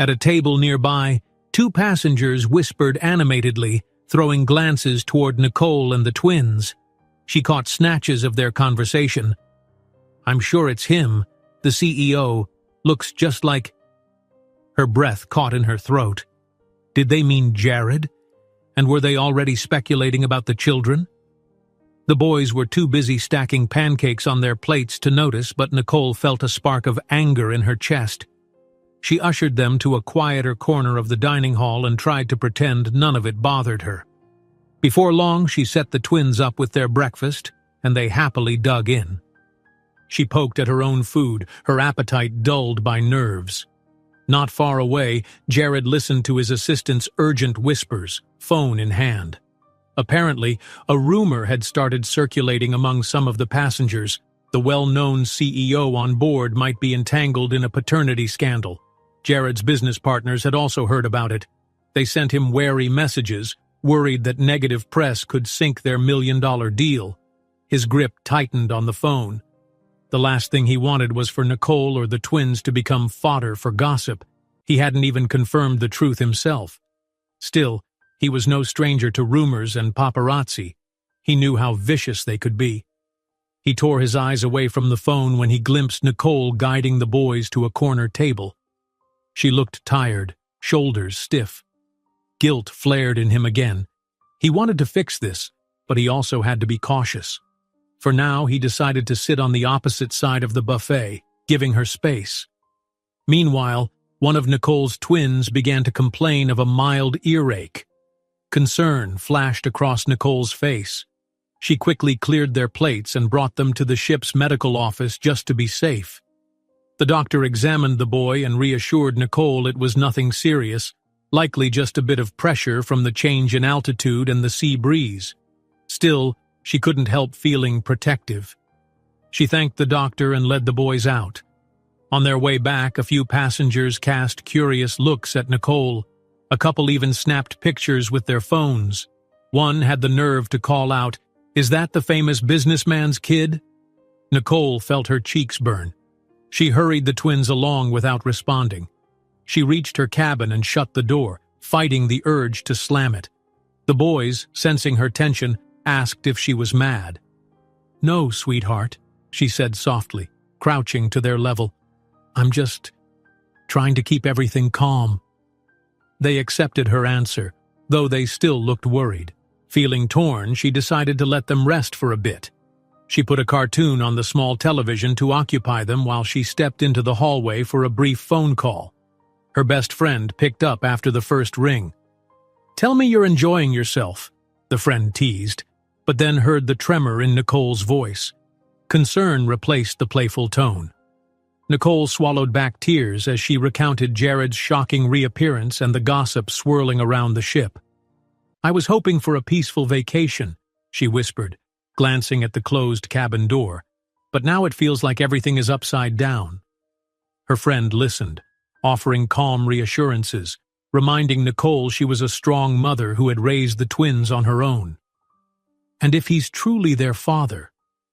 At a table nearby, two passengers whispered animatedly, throwing glances toward Nicole and the twins. She caught snatches of their conversation. "I'm sure it's him, the CEO. Looks just like—" Her breath caught in her throat. Did they mean Jared? And were they already speculating about the children? The boys were too busy stacking pancakes on their plates to notice, but Nicole felt a spark of anger in her chest. She ushered them to a quieter corner of the dining hall and tried to pretend none of it bothered her. Before long, she set the twins up with their breakfast, and they happily dug in. She poked at her own food, her appetite dulled by nerves. Not far away, Jared listened to his assistant's urgent whispers, phone in hand. Apparently, a rumor had started circulating among some of the passengers. The well-known CEO on board might be entangled in a paternity scandal. Jared's business partners had also heard about it. They sent him wary messages, worried that negative press could sink their million-dollar deal. His grip tightened on the phone. The last thing he wanted was for Nicole or the twins to become fodder for gossip. He hadn't even confirmed the truth himself. Still, he was no stranger to rumors and paparazzi. He knew how vicious they could be. He tore his eyes away from the phone when he glimpsed Nicole guiding the boys to a corner table. She looked tired, shoulders stiff. Guilt flared in him again. He wanted to fix this, but he also had to be cautious. For now, he decided to sit on the opposite side of the buffet, giving her space. Meanwhile, one of Nicole's twins began to complain of a mild earache. Concern flashed across Nicole's face. She quickly cleared their plates and brought them to the ship's medical office just to be safe. The doctor examined the boy and reassured Nicole it was nothing serious, likely just a bit of pressure from the change in altitude and the sea breeze. Still, she couldn't help feeling protective. She thanked the doctor and led the boys out. On their way back, a few passengers cast curious looks at Nicole. A couple even snapped pictures with their phones. One had the nerve to call out, "Is that the famous businessman's kid?" Nicole felt her cheeks burn. She hurried the twins along without responding. She reached her cabin and shut the door, fighting the urge to slam it. The boys, sensing her tension, asked if she was mad. "No, sweetheart," she said softly, crouching to their level. "I'm just trying to keep everything calm." They accepted her answer, though they still looked worried. Feeling torn, she decided to let them rest for a bit. She put a cartoon on the small television to occupy them while she stepped into the hallway for a brief phone call. Her best friend picked up after the first ring. "Tell me you're enjoying yourself," the friend teased, but then heard the tremor in Nicole's voice. Concern replaced the playful tone. Nicole swallowed back tears as she recounted Jared's shocking reappearance and the gossip swirling around the ship. "I was hoping for a peaceful vacation," she whispered, glancing at the closed cabin door, "but now it feels like everything is upside down." Her friend listened, offering calm reassurances, reminding Nicole she was a strong mother who had raised the twins on her own. "And if he's truly their father,"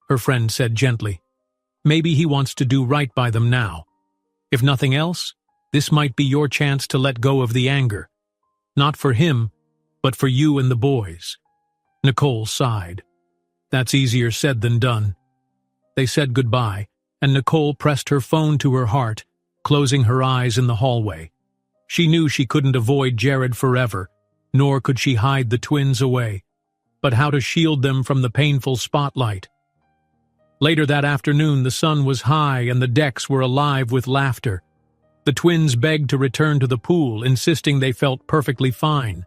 her friend said gently, "maybe he wants to do right by them now. If nothing else, this might be your chance to let go of the anger. Not for him, but for you and the boys." Nicole sighed. "That's easier said than done." They said goodbye, and Nicole pressed her phone to her heart, closing her eyes in the hallway. She knew she couldn't avoid Jared forever, nor could she hide the twins away. But how to shield them from the painful spotlight? Later that afternoon, the sun was high and the decks were alive with laughter. The twins begged to return to the pool, insisting they felt perfectly fine.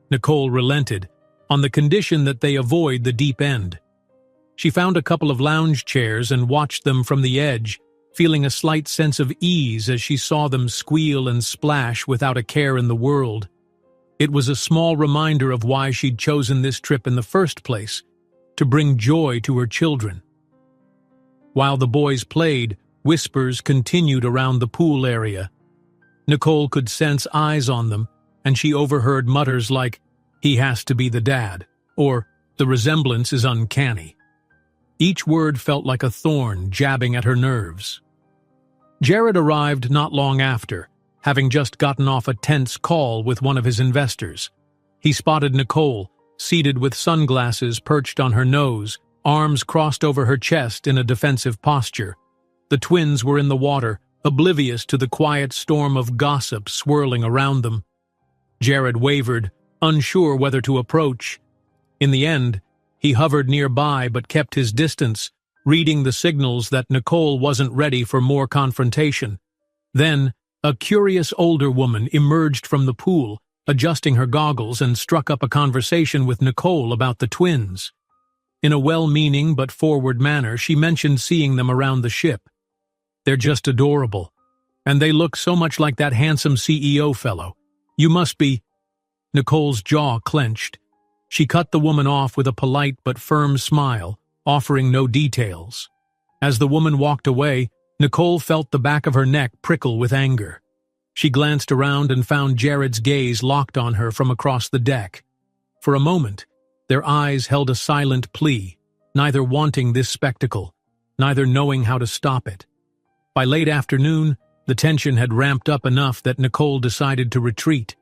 Nicole relented, on the condition that they avoid the deep end. She found a couple of lounge chairs and watched them from the edge, feeling a slight sense of ease as she saw them squeal and splash without a care in the world. It was a small reminder of why she'd chosen this trip in the first place, to bring joy to her children. While the boys played, whispers continued around the pool area. Nicole could sense eyes on them, and she overheard mutters like, "He has to be the dad," or "The resemblance is uncanny." Each word felt like a thorn jabbing at her nerves. Jared arrived not long after, having just gotten off a tense call with one of his investors. He spotted Nicole, seated with sunglasses perched on her nose, arms crossed over her chest in a defensive posture. The twins were in the water, oblivious to the quiet storm of gossip swirling around them. Jared wavered, unsure whether to approach. In the end, he hovered nearby but kept his distance, reading the signals that Nicole wasn't ready for more confrontation. Then, a curious older woman emerged from the pool, adjusting her goggles, and struck up a conversation with Nicole about the twins. In a well-meaning but forward manner, she mentioned seeing them around the ship. "They're just adorable. And they look so much like that handsome CEO fellow. You must be—" Nicole's jaw clenched. She cut the woman off with a polite but firm smile, offering no details. As the woman walked away, Nicole felt the back of her neck prickle with anger. She glanced around and found Jared's gaze locked on her from across the deck. For a moment, their eyes held a silent plea, neither wanting this spectacle, neither knowing how to stop it. By late afternoon, the tension had ramped up enough that Nicole decided to retreat.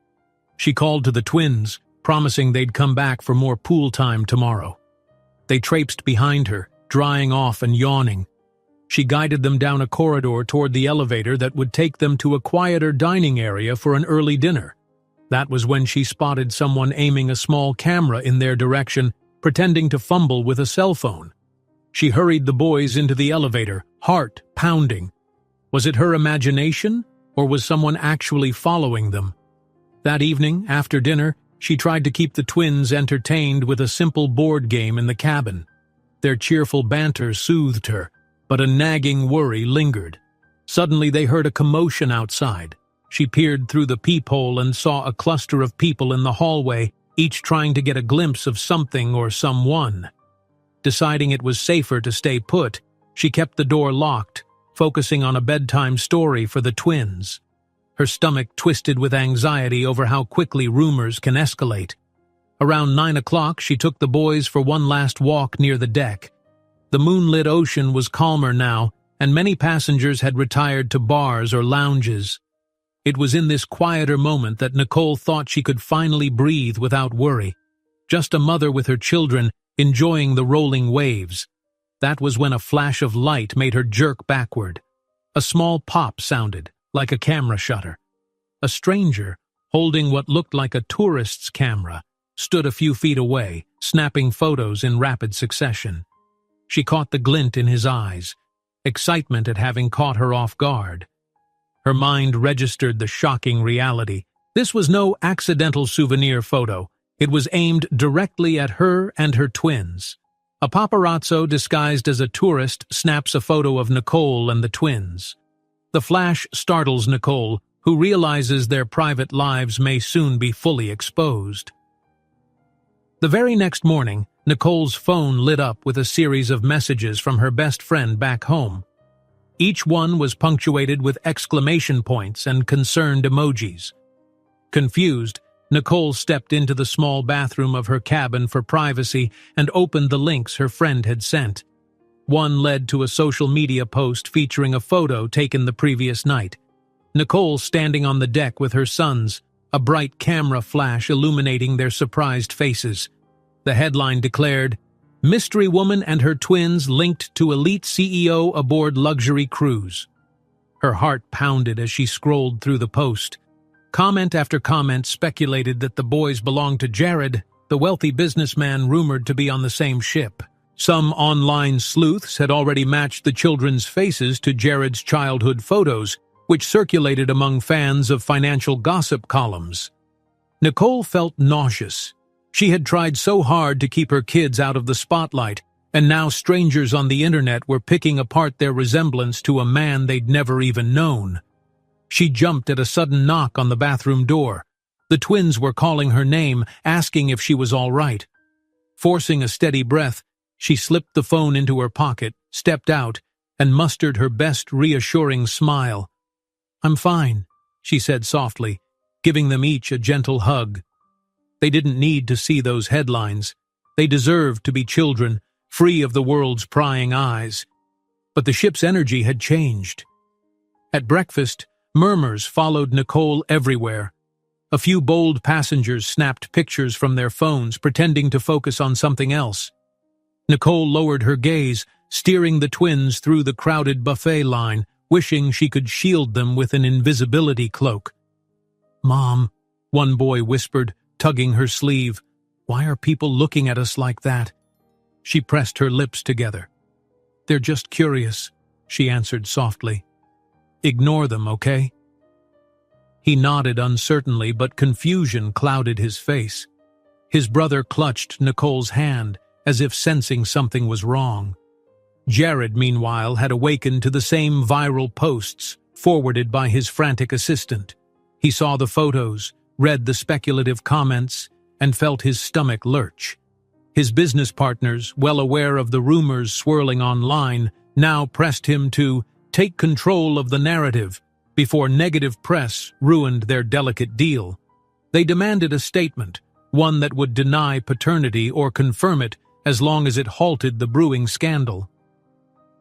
She called to the twins, promising they'd come back for more pool time tomorrow. They traipsed behind her, drying off and yawning. She guided them down a corridor toward the elevator that would take them to a quieter dining area for an early dinner. That was when she spotted someone aiming a small camera in their direction, pretending to fumble with a cell phone. She hurried the boys into the elevator, heart pounding. Was it her imagination, or was someone actually following them? That evening, after dinner, she tried to keep the twins entertained with a simple board game in the cabin. Their cheerful banter soothed her, but a nagging worry lingered. Suddenly they heard a commotion outside. She peered through the peephole and saw a cluster of people in the hallway, each trying to get a glimpse of something or someone. Deciding it was safer to stay put, she kept the door locked, focusing on a bedtime story for the twins. Her stomach twisted with anxiety over how quickly rumors can escalate. Around 9 o'clock, she took the boys for one last walk near the deck. The moonlit ocean was calmer now, and many passengers had retired to bars or lounges. It was in this quieter moment that Nicole thought she could finally breathe without worry. Just a mother with her children, enjoying the rolling waves. That was when a flash of light made her jerk backward. A small pop sounded, like a camera shutter. A stranger, holding what looked like a tourist's camera, stood a few feet away, snapping photos in rapid succession. She caught the glint in his eyes, excitement at having caught her off guard. Her mind registered the shocking reality. This was no accidental souvenir photo. It was aimed directly at her and her twins. A paparazzo disguised as a tourist snaps a photo of Nicole and the twins. The flash startles Nicole, who realizes their private lives may soon be fully exposed. The very next morning, Nicole's phone lit up with a series of messages from her best friend back home. Each one was punctuated with exclamation points and concerned emojis. Confused, Nicole stepped into the small bathroom of her cabin for privacy and opened the links her friend had sent. One led to a social media post featuring a photo taken the previous night. Nicole standing on the deck with her sons, a bright camera flash illuminating their surprised faces. The headline declared, "Mystery woman and her twins linked to elite CEO aboard luxury cruise." Her heart pounded as she scrolled through the post. Comment after comment speculated that the boys belonged to Jared, the wealthy businessman rumored to be on the same ship. Some online sleuths had already matched the children's faces to Jared's childhood photos, which circulated among fans of financial gossip columns. Nicole felt nauseous. She had tried so hard to keep her kids out of the spotlight, and now strangers on the internet were picking apart their resemblance to a man they'd never even known. She jumped at a sudden knock on the bathroom door. The twins were calling her name, asking if she was all right. Forcing a steady breath, she slipped the phone into her pocket, stepped out, and mustered her best reassuring smile. "I'm fine," she said softly, giving them each a gentle hug. They didn't need to see those headlines. They deserved to be children, free of the world's prying eyes. But the ship's energy had changed. At breakfast, Murmurs followed Nicole everywhere. A few bold passengers snapped pictures from their phones, pretending to focus on something else. Nicole lowered her gaze, steering the twins through the crowded buffet line, wishing she could shield them with an invisibility cloak. "Mom," one boy whispered, tugging her sleeve, "why are people looking at us like that?" She pressed her lips together. "They're just curious," she answered softly. "Ignore them, okay?" He nodded uncertainly, but confusion clouded his face. His brother clutched Nicole's hand, as if sensing something was wrong. Jared, meanwhile, had awakened to the same viral posts, forwarded by his frantic assistant. He saw the photos, read the speculative comments, and felt his stomach lurch. His business partners, well aware of the rumors swirling online, now pressed him to take control of the narrative before negative press ruined their delicate deal. They demanded a statement, one that would deny paternity or confirm it as long as it halted the brewing scandal.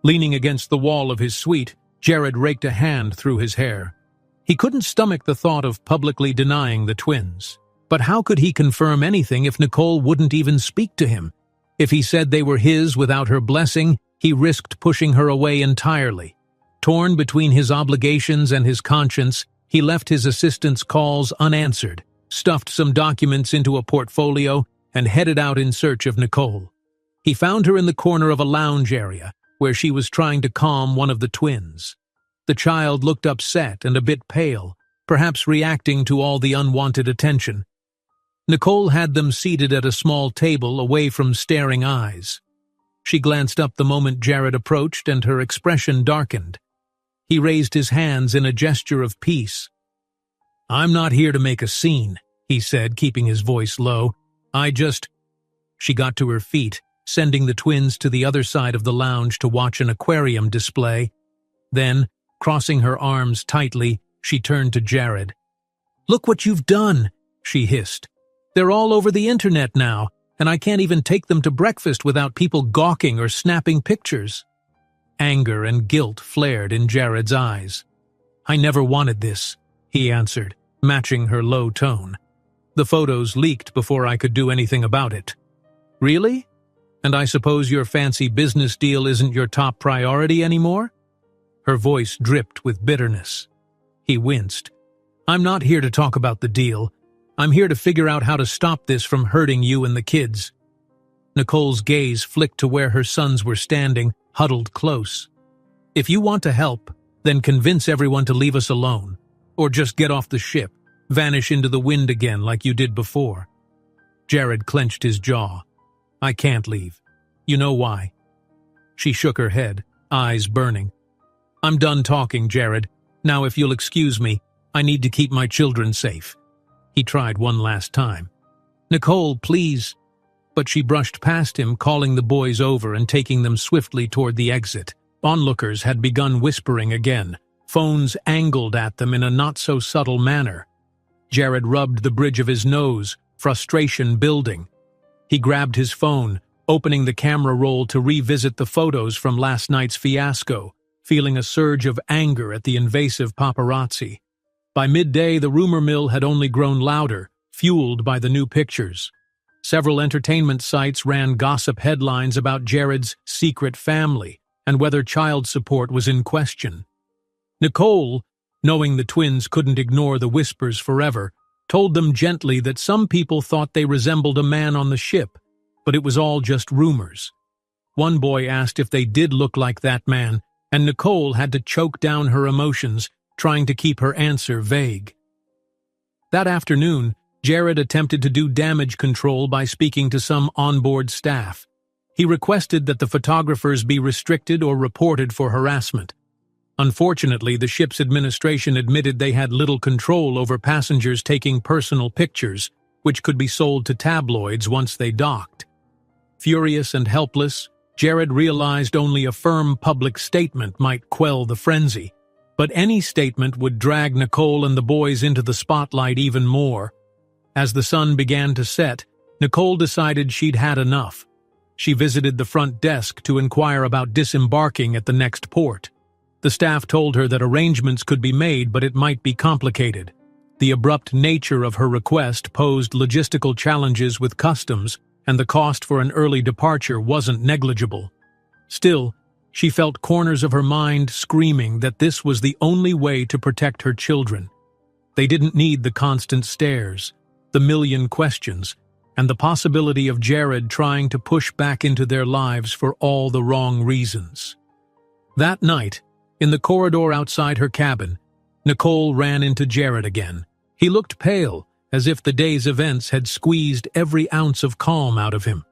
Leaning against the wall of his suite, Jared raked a hand through his hair. He couldn't stomach the thought of publicly denying the twins. But how could he confirm anything if Nicole wouldn't even speak to him? If he said they were his without her blessing, he risked pushing her away entirely. Torn between his obligations and his conscience, he left his assistant's calls unanswered, stuffed some documents into a portfolio, and headed out in search of Nicole. He found her in the corner of a lounge area, where she was trying to calm one of the twins. The child looked upset and a bit pale, perhaps reacting to all the unwanted attention. Nicole had them seated at a small table away from staring eyes. She glanced up the moment Jared approached, and her expression darkened. He raised his hands in a gesture of peace. "I'm not here to make a scene," he said, keeping his voice low. She got to her feet, sending the twins to the other side of the lounge to watch an aquarium display. Then, crossing her arms tightly, she turned to Jared. "Look what you've done," she hissed. "They're all over the internet now, and I can't even take them to breakfast without people gawking or snapping pictures." Anger and guilt flared in Jared's eyes. "I never wanted this," he answered, matching her low tone. "The photos leaked before I could do anything about it." "Really? And I suppose your fancy business deal isn't your top priority anymore?" Her voice dripped with bitterness. He winced. "I'm not here to talk about the deal. I'm here to figure out how to stop this from hurting you and the kids." Nicole's gaze flicked to where her sons were standing, huddled close. "If you want to help, then convince everyone to leave us alone. Or just get off the ship, vanish into the wind again like you did before." Jared clenched his jaw. "I can't leave. You know why?" She shook her head, eyes burning. "I'm done talking, Jared. Now if you'll excuse me, I need to keep my children safe." He tried one last time. "Nicole, please." But she brushed past him, calling the boys over and taking them swiftly toward the exit. Onlookers had begun whispering again, phones angled at them in a not-so-subtle manner. Jared rubbed the bridge of his nose, frustration building. He grabbed his phone, opening the camera roll to revisit the photos from last night's fiasco, feeling a surge of anger at the invasive paparazzi. By midday, the rumor mill had only grown louder, fueled by the new pictures. Several entertainment sites ran gossip headlines about Jared's secret family and whether child support was in question. Nicole, knowing the twins couldn't ignore the whispers forever, told them gently that some people thought they resembled a man on the ship, but it was all just rumors. One boy asked if they did look like that man, and Nicole had to choke down her emotions, trying to keep her answer vague. That afternoon, Jared attempted to do damage control by speaking to some onboard staff. He requested that the photographers be restricted or reported for harassment. Unfortunately, the ship's administration admitted they had little control over passengers taking personal pictures, which could be sold to tabloids once they docked. Furious and helpless, Jared realized only a firm public statement might quell the frenzy. But any statement would drag Nicole and the boys into the spotlight even more. As the sun began to set, Nicole decided she'd had enough. She visited the front desk to inquire about disembarking at the next port. The staff told her that arrangements could be made, but it might be complicated. The abrupt nature of her request posed logistical challenges with customs, and the cost for an early departure wasn't negligible. Still, she felt corners of her mind screaming that this was the only way to protect her children. They didn't need the constant stares, the million questions, and the possibility of Jared trying to push back into their lives for all the wrong reasons. That night, in the corridor outside her cabin, Nicole ran into Jared again. He looked pale, as if the day's events had squeezed every ounce of calm out of him.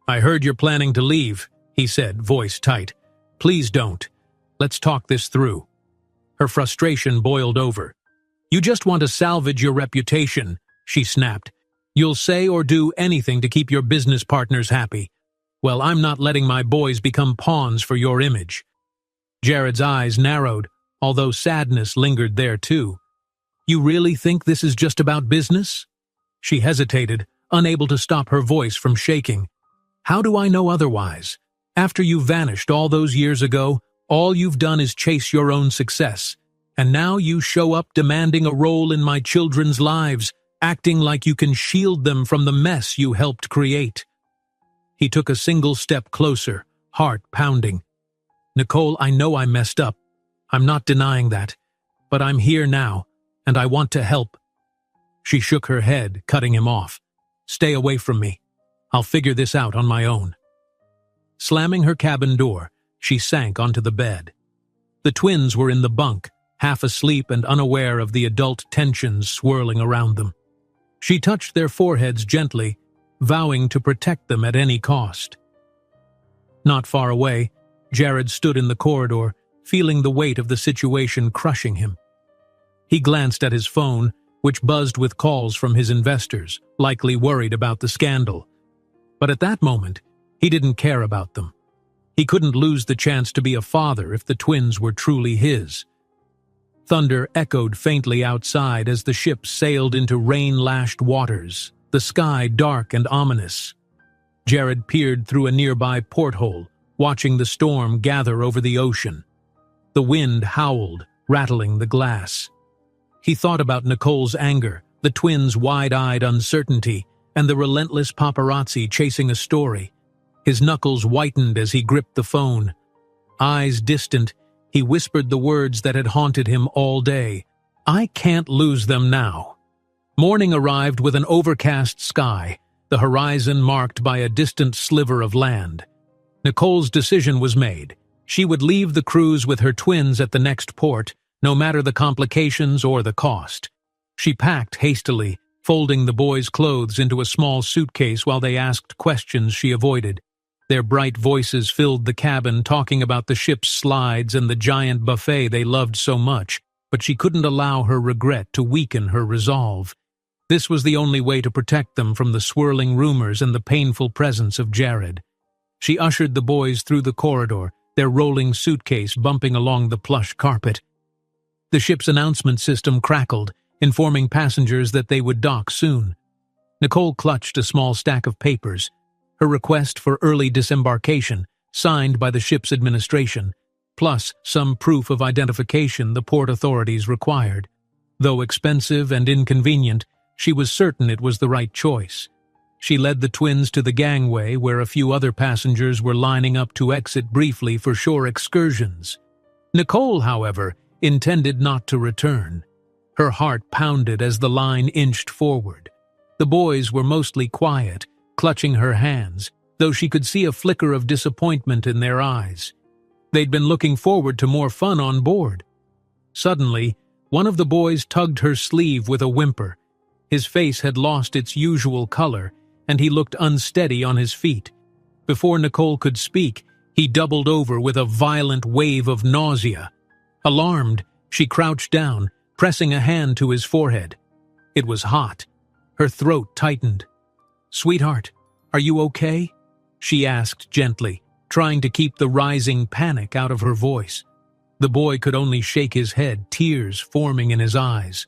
"I heard you're planning to leave," he said, voice tight. "Please don't. Let's talk this through." Her frustration boiled over. "You just want to salvage your reputation," she snapped. "You'll say or do anything to keep your business partners happy. Well, I'm not letting my boys become pawns for your image." Jared's eyes narrowed, although sadness lingered there too. "You really think this is just about business?" She hesitated, unable to stop her voice from shaking. "How do I know otherwise? After you vanished all those years ago, all you've done is chase your own success. And now you show up demanding a role in my children's lives, acting like you can shield them from the mess you helped create." He took a single step closer, heart pounding. "Nicole, I know I messed up. I'm not denying that. But I'm here now, and I want to help." She shook her head, cutting him off. "Stay away from me. I'll figure this out on my own." Slamming her cabin door, she sank onto the bed. The twins were in the bunk, half asleep and unaware of the adult tensions swirling around them. She touched their foreheads gently, vowing to protect them at any cost. Not far away, Jared stood in the corridor, feeling the weight of the situation crushing him. He glanced at his phone, which buzzed with calls from his investors, likely worried about the scandal. But at that moment, he didn't care about them. He couldn't lose the chance to be a father if the twins were truly his. Thunder echoed faintly outside as the ship sailed into rain-lashed waters, the sky dark and ominous. Jared peered through a nearby porthole, watching the storm gather over the ocean. The wind howled, rattling the glass. He thought about Nicole's anger, the twins' wide-eyed uncertainty, and the relentless paparazzi chasing a story. His knuckles whitened as he gripped the phone. Eyes distant, he whispered the words that had haunted him all day. "I can't lose them now." Morning arrived with an overcast sky, the horizon marked by a distant sliver of land. Nicole's decision was made. She would leave the cruise with her twins at the next port, no matter the complications or the cost. She packed hastily, folding the boys' clothes into a small suitcase while they asked questions she avoided. Their bright voices filled the cabin, talking about the ship's slides and the giant buffet they loved so much, but she couldn't allow her regret to weaken her resolve. This was the only way to protect them from the swirling rumors and the painful presence of Jared. She ushered the boys through the corridor, their rolling suitcase bumping along the plush carpet. The ship's announcement system crackled, informing passengers that they would dock soon. Nicole clutched a small stack of papers, her request for early disembarkation, signed by the ship's administration, plus some proof of identification the port authorities required. Though expensive and inconvenient, she was certain it was the right choice. She led the twins to the gangway where a few other passengers were lining up to exit briefly for shore excursions. Nicole, however, intended not to return. Her heart pounded as the line inched forward. The boys were mostly quiet, clutching her hands, though she could see a flicker of disappointment in their eyes. They'd been looking forward to more fun on board. Suddenly, one of the boys tugged her sleeve with a whimper. His face had lost its usual color, and he looked unsteady on his feet. Before Nicole could speak, he doubled over with a violent wave of nausea. Alarmed, she crouched down, pressing a hand to his forehead. It was hot. Her throat tightened. "Sweetheart, are you okay?" she asked gently, trying to keep the rising panic out of her voice. The boy could only shake his head, tears forming in his eyes.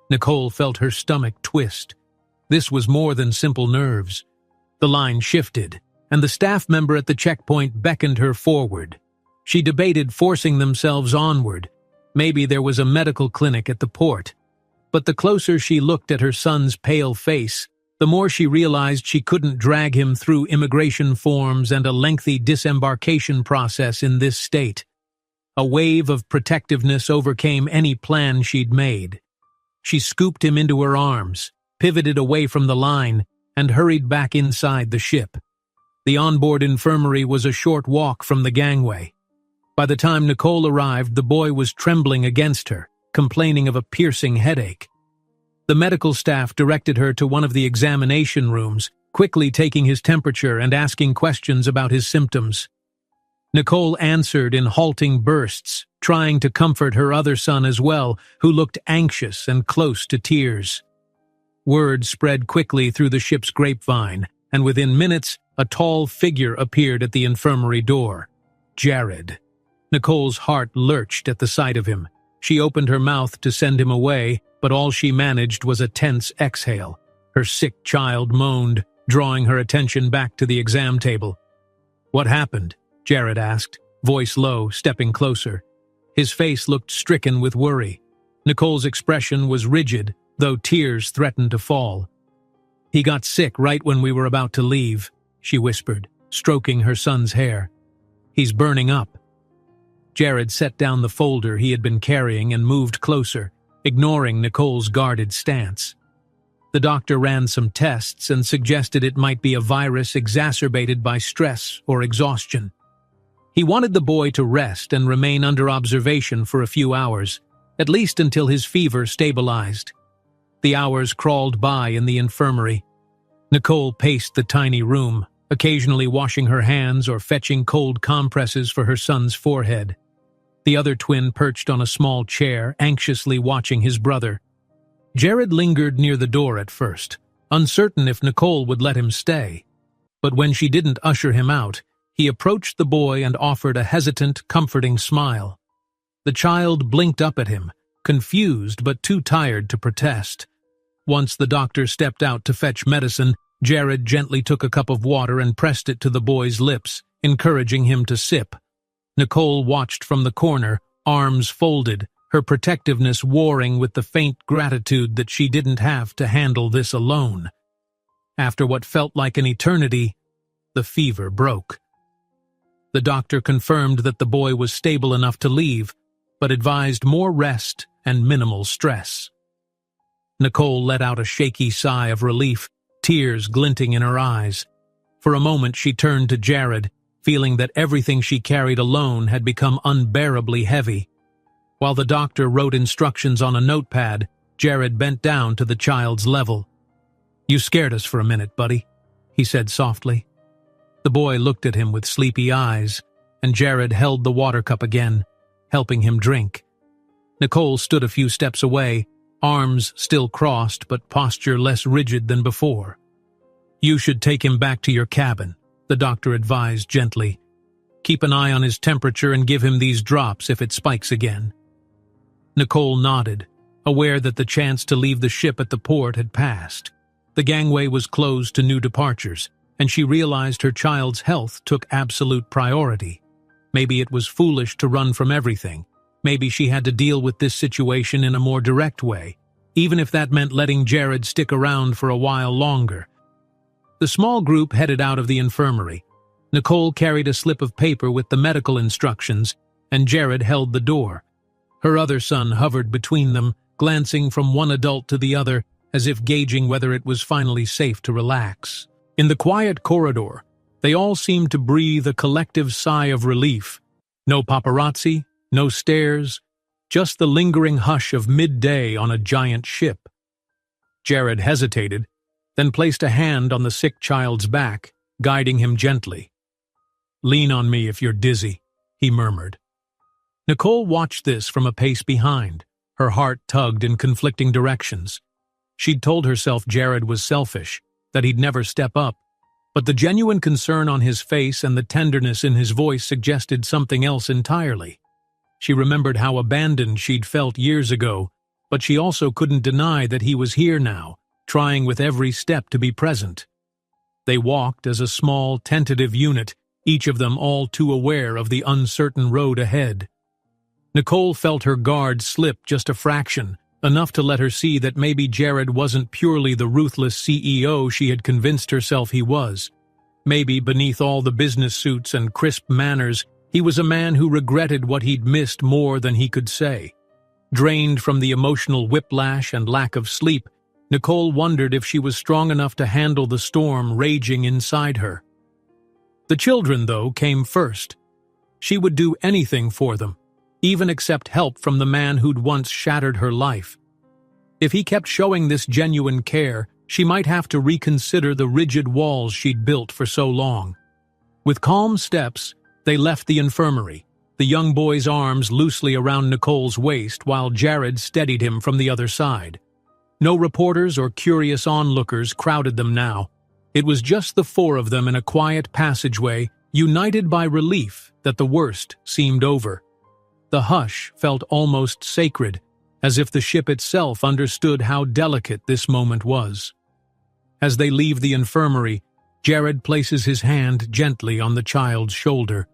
Nicole felt her stomach twist. This was more than simple nerves. The line shifted, and the staff member at the checkpoint beckoned her forward. She debated forcing themselves onward. Maybe there was a medical clinic at the port. But the closer she looked at her son's pale face, the more she realized she couldn't drag him through immigration forms and a lengthy disembarkation process in this state. A wave of protectiveness overcame any plan she'd made. She scooped him into her arms, pivoted away from the line, and hurried back inside the ship. The onboard infirmary was a short walk from the gangway. By the time Nicole arrived, the boy was trembling against her, complaining of a piercing headache. The medical staff directed her to one of the examination rooms, quickly taking his temperature and asking questions about his symptoms. Nicole answered in halting bursts, trying to comfort her other son as well, who looked anxious and close to tears. Word spread quickly through the ship's grapevine, and within minutes, a tall figure appeared at the infirmary door. Jared. Nicole's heart lurched at the sight of him. She opened her mouth to send him away, but all she managed was a tense exhale. Her sick child moaned, drawing her attention back to the exam table. "What happened?" Jared asked, voice low, stepping closer. His face looked stricken with worry. Nicole's expression was rigid, though tears threatened to fall. "He got sick right when we were about to leave," she whispered, stroking her son's hair. "He's burning up." Jared set down the folder he had been carrying and moved closer, ignoring Nicole's guarded stance. The doctor ran some tests and suggested it might be a virus exacerbated by stress or exhaustion. He wanted the boy to rest and remain under observation for a few hours, at least until his fever stabilized. The hours crawled by in the infirmary. Nicole paced the tiny room, occasionally washing her hands or fetching cold compresses for her son's forehead. The other twin perched on a small chair, anxiously watching his brother. Jared lingered near the door at first, uncertain if Nicole would let him stay. But when she didn't usher him out, he approached the boy and offered a hesitant, comforting smile. The child blinked up at him, confused but too tired to protest. Once the doctor stepped out to fetch medicine, Jared gently took a cup of water and pressed it to the boy's lips, encouraging him to sip. Nicole watched from the corner, arms folded, her protectiveness warring with the faint gratitude that she didn't have to handle this alone. After what felt like an eternity, the fever broke. The doctor confirmed that the boy was stable enough to leave, but advised more rest and minimal stress. Nicole let out a shaky sigh of relief, tears glinting in her eyes. For a moment she turned to Jared, feeling that everything she carried alone had become unbearably heavy. While the doctor wrote instructions on a notepad, Jared bent down to the child's level. "You scared us for a minute, buddy," he said softly. The boy looked at him with sleepy eyes, and Jared held the water cup again, helping him drink. Nicole stood a few steps away, arms still crossed but posture less rigid than before. "You should take him back to your cabin," the doctor advised gently. "Keep an eye on his temperature and give him these drops if it spikes again." Nicole nodded, aware that the chance to leave the ship at the port had passed. The gangway was closed to new departures, and she realized her child's health took absolute priority. Maybe it was foolish to run from everything. Maybe she had to deal with this situation in a more direct way, even if that meant letting Jared stick around for a while longer. The small group headed out of the infirmary. Nicole carried a slip of paper with the medical instructions, and Jared held the door. Her other son hovered between them, glancing from one adult to the other, as if gauging whether it was finally safe to relax. In the quiet corridor, they all seemed to breathe a collective sigh of relief. No paparazzi, no stares, just the lingering hush of midday on a giant ship. Jared hesitated, then placed a hand on the sick child's back, guiding him gently. "Lean on me if you're dizzy," he murmured. Nicole watched this from a pace behind, her heart tugged in conflicting directions. She'd told herself Jared was selfish, that he'd never step up, but the genuine concern on his face and the tenderness in his voice suggested something else entirely. She remembered how abandoned she'd felt years ago, but she also couldn't deny that he was here now, trying with every step to be present. They walked as a small, tentative unit, each of them all too aware of the uncertain road ahead. Nicole felt her guard slip just a fraction, enough to let her see that maybe Jared wasn't purely the ruthless CEO she had convinced herself he was. Maybe beneath all the business suits and crisp manners, he was a man who regretted what he'd missed more than he could say. Drained from the emotional whiplash and lack of sleep, Nicole wondered if she was strong enough to handle the storm raging inside her. The children, though, came first. She would do anything for them, even accept help from the man who'd once shattered her life. If he kept showing this genuine care, she might have to reconsider the rigid walls she'd built for so long. With calm steps, they left the infirmary, the young boy's arms loosely around Nicole's waist while Jared steadied him from the other side. No reporters or curious onlookers crowded them now. It was just the four of them in a quiet passageway, united by relief that the worst seemed over. The hush felt almost sacred, as if the ship itself understood how delicate this moment was. As they leave the infirmary, Jared places his hand gently on the child's shoulder.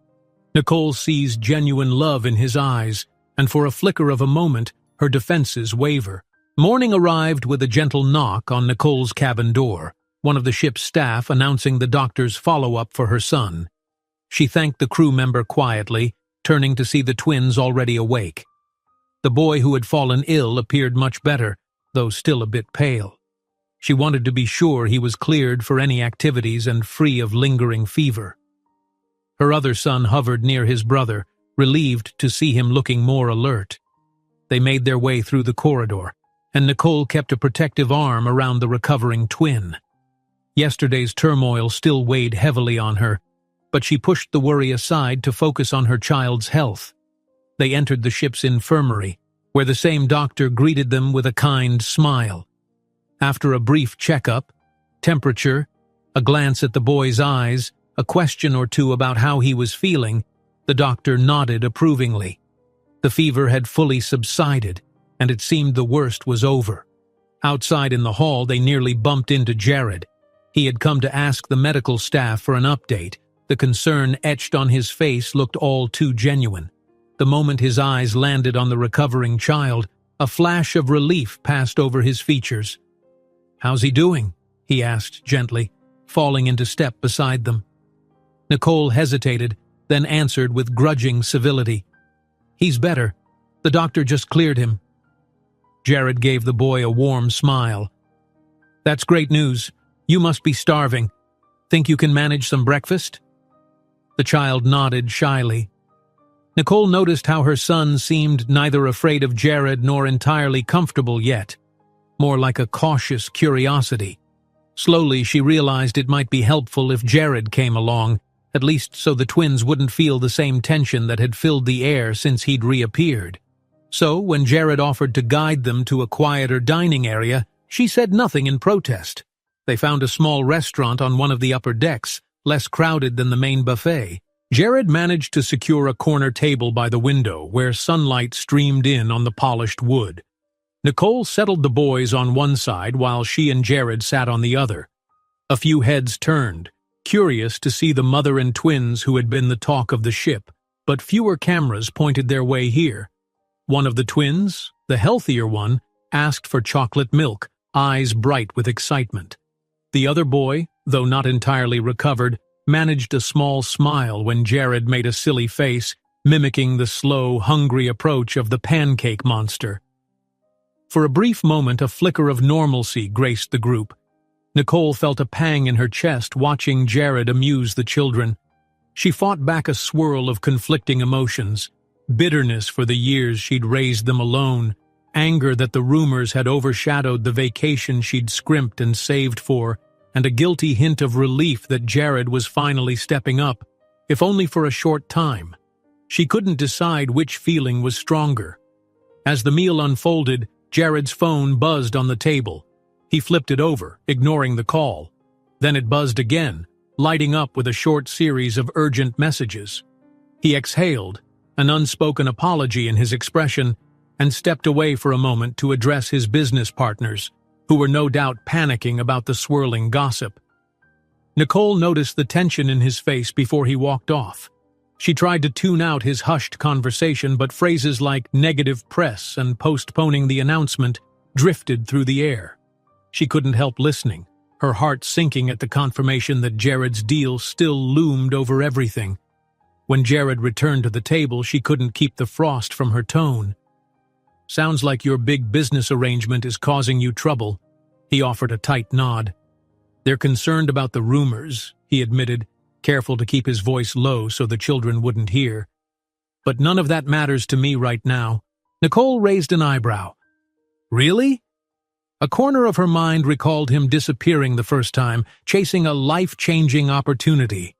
Nicole sees genuine love in his eyes, and for a flicker of a moment, her defenses waver. Morning arrived with a gentle knock on Nicole's cabin door, one of the ship's staff announcing the doctor's follow-up for her son. She thanked the crew member quietly, turning to see the twins already awake. The boy who had fallen ill appeared much better, though still a bit pale. She wanted to be sure he was cleared for any activities and free of lingering fever. Her other son hovered near his brother, relieved to see him looking more alert. They made their way through the corridor, and Nicole kept a protective arm around the recovering twin. Yesterday's turmoil still weighed heavily on her, but she pushed the worry aside to focus on her child's health. They entered the ship's infirmary, where the same doctor greeted them with a kind smile. After a brief checkup, temperature, a glance at the boy's eyes, a question or two about how he was feeling, the doctor nodded approvingly. The fever had fully subsided, and it seemed the worst was over. Outside in the hall, they nearly bumped into Jared. He had come to ask the medical staff for an update. The concern etched on his face looked all too genuine. The moment his eyes landed on the recovering child, a flash of relief passed over his features. "How's he doing?" he asked gently, falling into step beside them. Nicole hesitated, then answered with grudging civility. "He's better. The doctor just cleared him." Jared gave the boy a warm smile. "That's great news. You must be starving. Think you can manage some breakfast?" The child nodded shyly. Nicole noticed how her son seemed neither afraid of Jared nor entirely comfortable yet, more like a cautious curiosity. Slowly, she realized it might be helpful if Jared came along, at least so the twins wouldn't feel the same tension that had filled the air since he'd reappeared. So, when Jared offered to guide them to a quieter dining area, she said nothing in protest. They found a small restaurant on one of the upper decks, less crowded than the main buffet. Jared managed to secure a corner table by the window where sunlight streamed in on the polished wood. Nicole settled the boys on one side while she and Jared sat on the other. A few heads turned, curious to see the mother and twins who had been the talk of the ship, but fewer cameras pointed their way here. One of the twins, the healthier one, asked for chocolate milk, eyes bright with excitement. The other boy, though not entirely recovered, managed a small smile when Jared made a silly face, mimicking the slow, hungry approach of the pancake monster. For a brief moment, a flicker of normalcy graced the group. Nicole felt a pang in her chest watching Jared amuse the children. She fought back a swirl of conflicting emotions, bitterness for the years she'd raised them alone, anger that the rumors had overshadowed the vacation she'd scrimped and saved for, and a guilty hint of relief that Jared was finally stepping up, if only for a short time. She couldn't decide which feeling was stronger. As the meal unfolded, Jared's phone buzzed on the table. He flipped it over, ignoring the call. Then it buzzed again, lighting up with a short series of urgent messages. He exhaled, an unspoken apology in his expression, and stepped away for a moment to address his business partners, who were no doubt panicking about the swirling gossip. Nicole noticed the tension in his face before he walked off. She tried to tune out his hushed conversation, but phrases like negative press and postponing the announcement drifted through the air. She couldn't help listening, her heart sinking at the confirmation that Jared's deal still loomed over everything. When Jared returned to the table, she couldn't keep the frost from her tone. "Sounds like your big business arrangement is causing you trouble." He offered a tight nod. "They're concerned about the rumors," he admitted, careful to keep his voice low so the children wouldn't hear. "But none of that matters to me right now." Nicole raised an eyebrow. "Really?" A corner of her mind recalled him disappearing the first time, chasing a life-changing opportunity.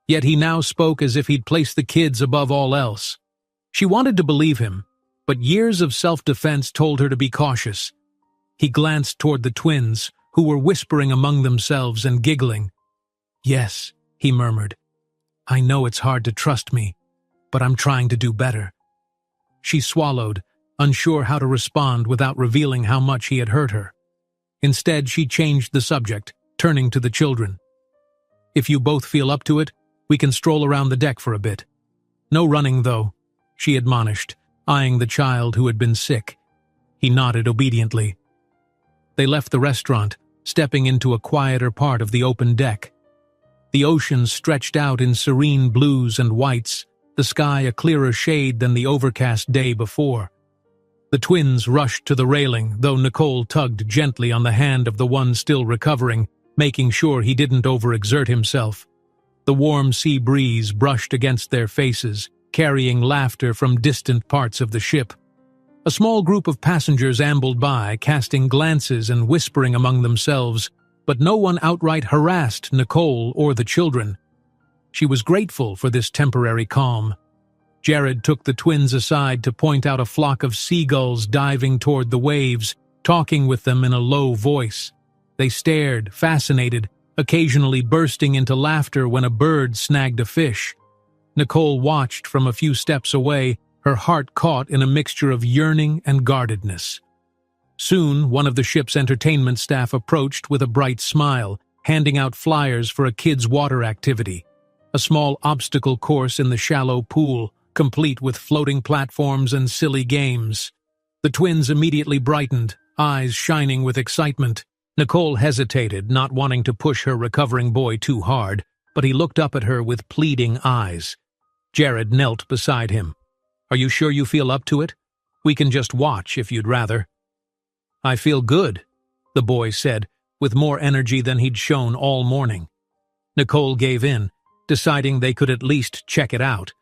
Yet he now spoke as if he'd placed the kids above all else. She wanted to believe him, but years of self-defense told her to be cautious. He glanced toward the twins, who were whispering among themselves and giggling. "Yes," he murmured. "I know it's hard to trust me, but I'm trying to do better." She swallowed, unsure how to respond without revealing how much he had hurt her. Instead, she changed the subject, turning to the children. "If you both feel up to it, we can stroll around the deck for a bit. No running, though," she admonished, eyeing the child who had been sick. He nodded obediently. They left the restaurant, stepping into a quieter part of the open deck. The ocean stretched out in serene blues and whites, the sky a clearer shade than the overcast day before. The twins rushed to the railing, though Nicole tugged gently on the hand of the one still recovering, making sure he didn't overexert himself. The warm sea breeze brushed against their faces, carrying laughter from distant parts of the ship. A small group of passengers ambled by, casting glances and whispering among themselves, but no one outright harassed Nicole or the children. She was grateful for this temporary calm. Jared took the twins aside to point out a flock of seagulls diving toward the waves, talking with them in a low voice. They stared, fascinated, occasionally bursting into laughter when a bird snagged a fish. Nicole watched from a few steps away, her heart caught in a mixture of yearning and guardedness. Soon, one of the ship's entertainment staff approached with a bright smile, handing out flyers for a kids' water activity, a small obstacle course in the shallow pool, complete with floating platforms and silly games. The twins immediately brightened, eyes shining with excitement. Nicole hesitated, not wanting to push her recovering boy too hard, but he looked up at her with pleading eyes. Jared knelt beside him. "Are you sure you feel up to it? We can just watch if you'd rather." "I feel good," the boy said, with more energy than he'd shown all morning. Nicole gave in, deciding they could at least check it out.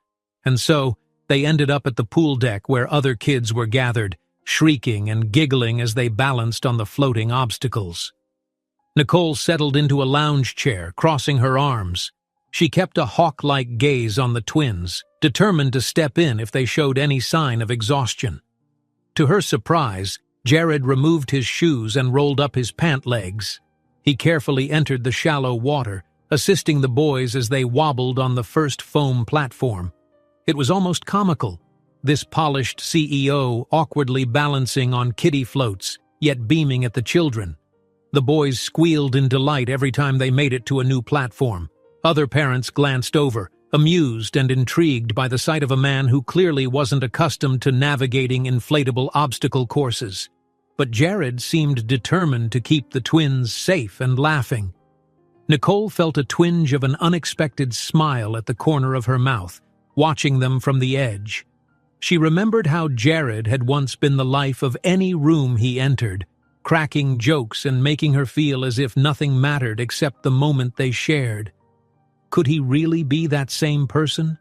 And so, they ended up at the pool deck where other kids were gathered, shrieking and giggling as they balanced on the floating obstacles. Nicole settled into a lounge chair, crossing her arms. She kept a hawk-like gaze on the twins, determined to step in if they showed any sign of exhaustion. To her surprise, Jared removed his shoes and rolled up his pant legs. He carefully entered the shallow water, assisting the boys as they wobbled on the first foam platform. It was almost comical, this polished CEO awkwardly balancing on kiddie floats, yet beaming at the children. The boys squealed in delight every time they made it to a new platform. Other parents glanced over, amused and intrigued by the sight of a man who clearly wasn't accustomed to navigating inflatable obstacle courses. But Jared seemed determined to keep the twins safe and laughing. Nicole felt a twinge of an unexpected smile at the corner of her mouth, watching them from the edge. She remembered how Jared had once been the life of any room he entered, cracking jokes and making her feel as if nothing mattered except the moment they shared. Could he really be that same person?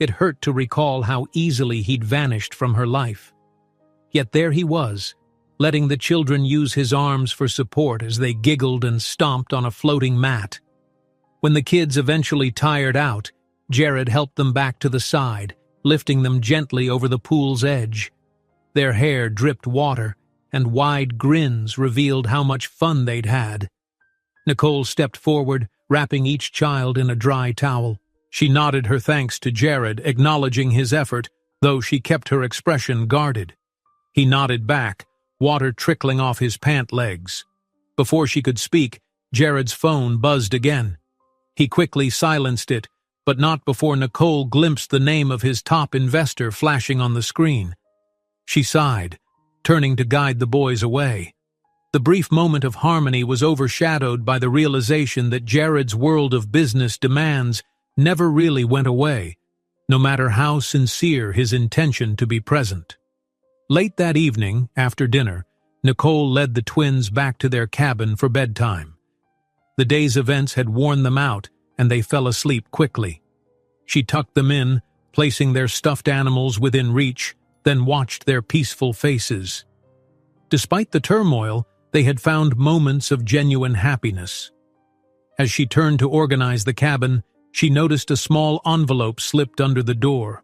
It hurt to recall how easily he'd vanished from her life. Yet there he was, letting the children use his arms for support as they giggled and stomped on a floating mat. When the kids eventually tired out, Jared helped them back to the side, lifting them gently over the pool's edge. Their hair dripped water, and wide grins revealed how much fun they'd had. Nicole stepped forward, wrapping each child in a dry towel. She nodded her thanks to Jared, acknowledging his effort, though she kept her expression guarded. He nodded back, water trickling off his pant legs. Before she could speak, Jared's phone buzzed again. He quickly silenced it, but not before Nicole glimpsed the name of his top investor flashing on the screen. She sighed, turning to guide the boys away. The brief moment of harmony was overshadowed by the realization that Jared's world of business demands never really went away, no matter how sincere his intention to be present. Late that evening, after dinner, Nicole led the twins back to their cabin for bedtime. The day's events had worn them out, and they fell asleep quickly. She tucked them in, placing their stuffed animals within reach, then watched their peaceful faces. Despite the turmoil, they had found moments of genuine happiness. As she turned to organize the cabin, she noticed a small envelope slipped under the door.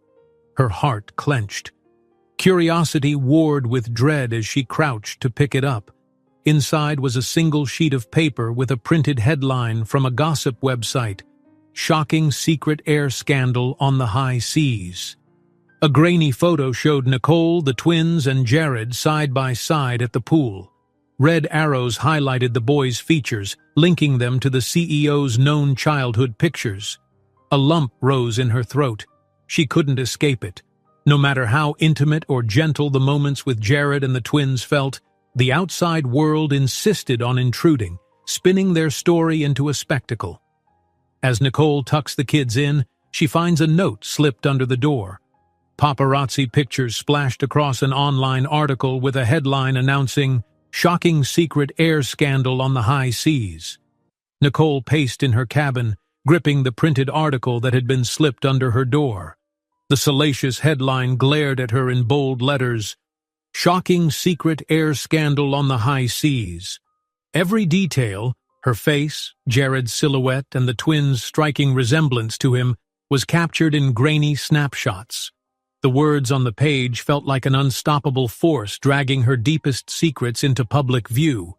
Her heart clenched. Curiosity warred with dread as she crouched to pick it up. Inside was a single sheet of paper with a printed headline from a gossip website, "Shocking Secret Air Scandal on the High Seas." A grainy photo showed Nicole, the twins, and Jared side by side at the pool. Red arrows highlighted the boys' features, linking them to the CEO's known childhood pictures. A lump rose in her throat. She couldn't escape it. No matter how intimate or gentle the moments with Jared and the twins felt, the outside world insisted on intruding, spinning their story into a spectacle. As Nicole tucks the kids in, she finds a note slipped under the door. Paparazzi pictures splashed across an online article with a headline announcing, "Shocking Secret Air Scandal on the High Seas." Nicole paced in her cabin, gripping the printed article that had been slipped under her door. The salacious headline glared at her in bold letters, "Shocking Secret Air Scandal on the High Seas." Every detail, her face, Jared's silhouette, and the twins' striking resemblance to him, was captured in grainy snapshots. The words on the page felt like an unstoppable force dragging her deepest secrets into public view.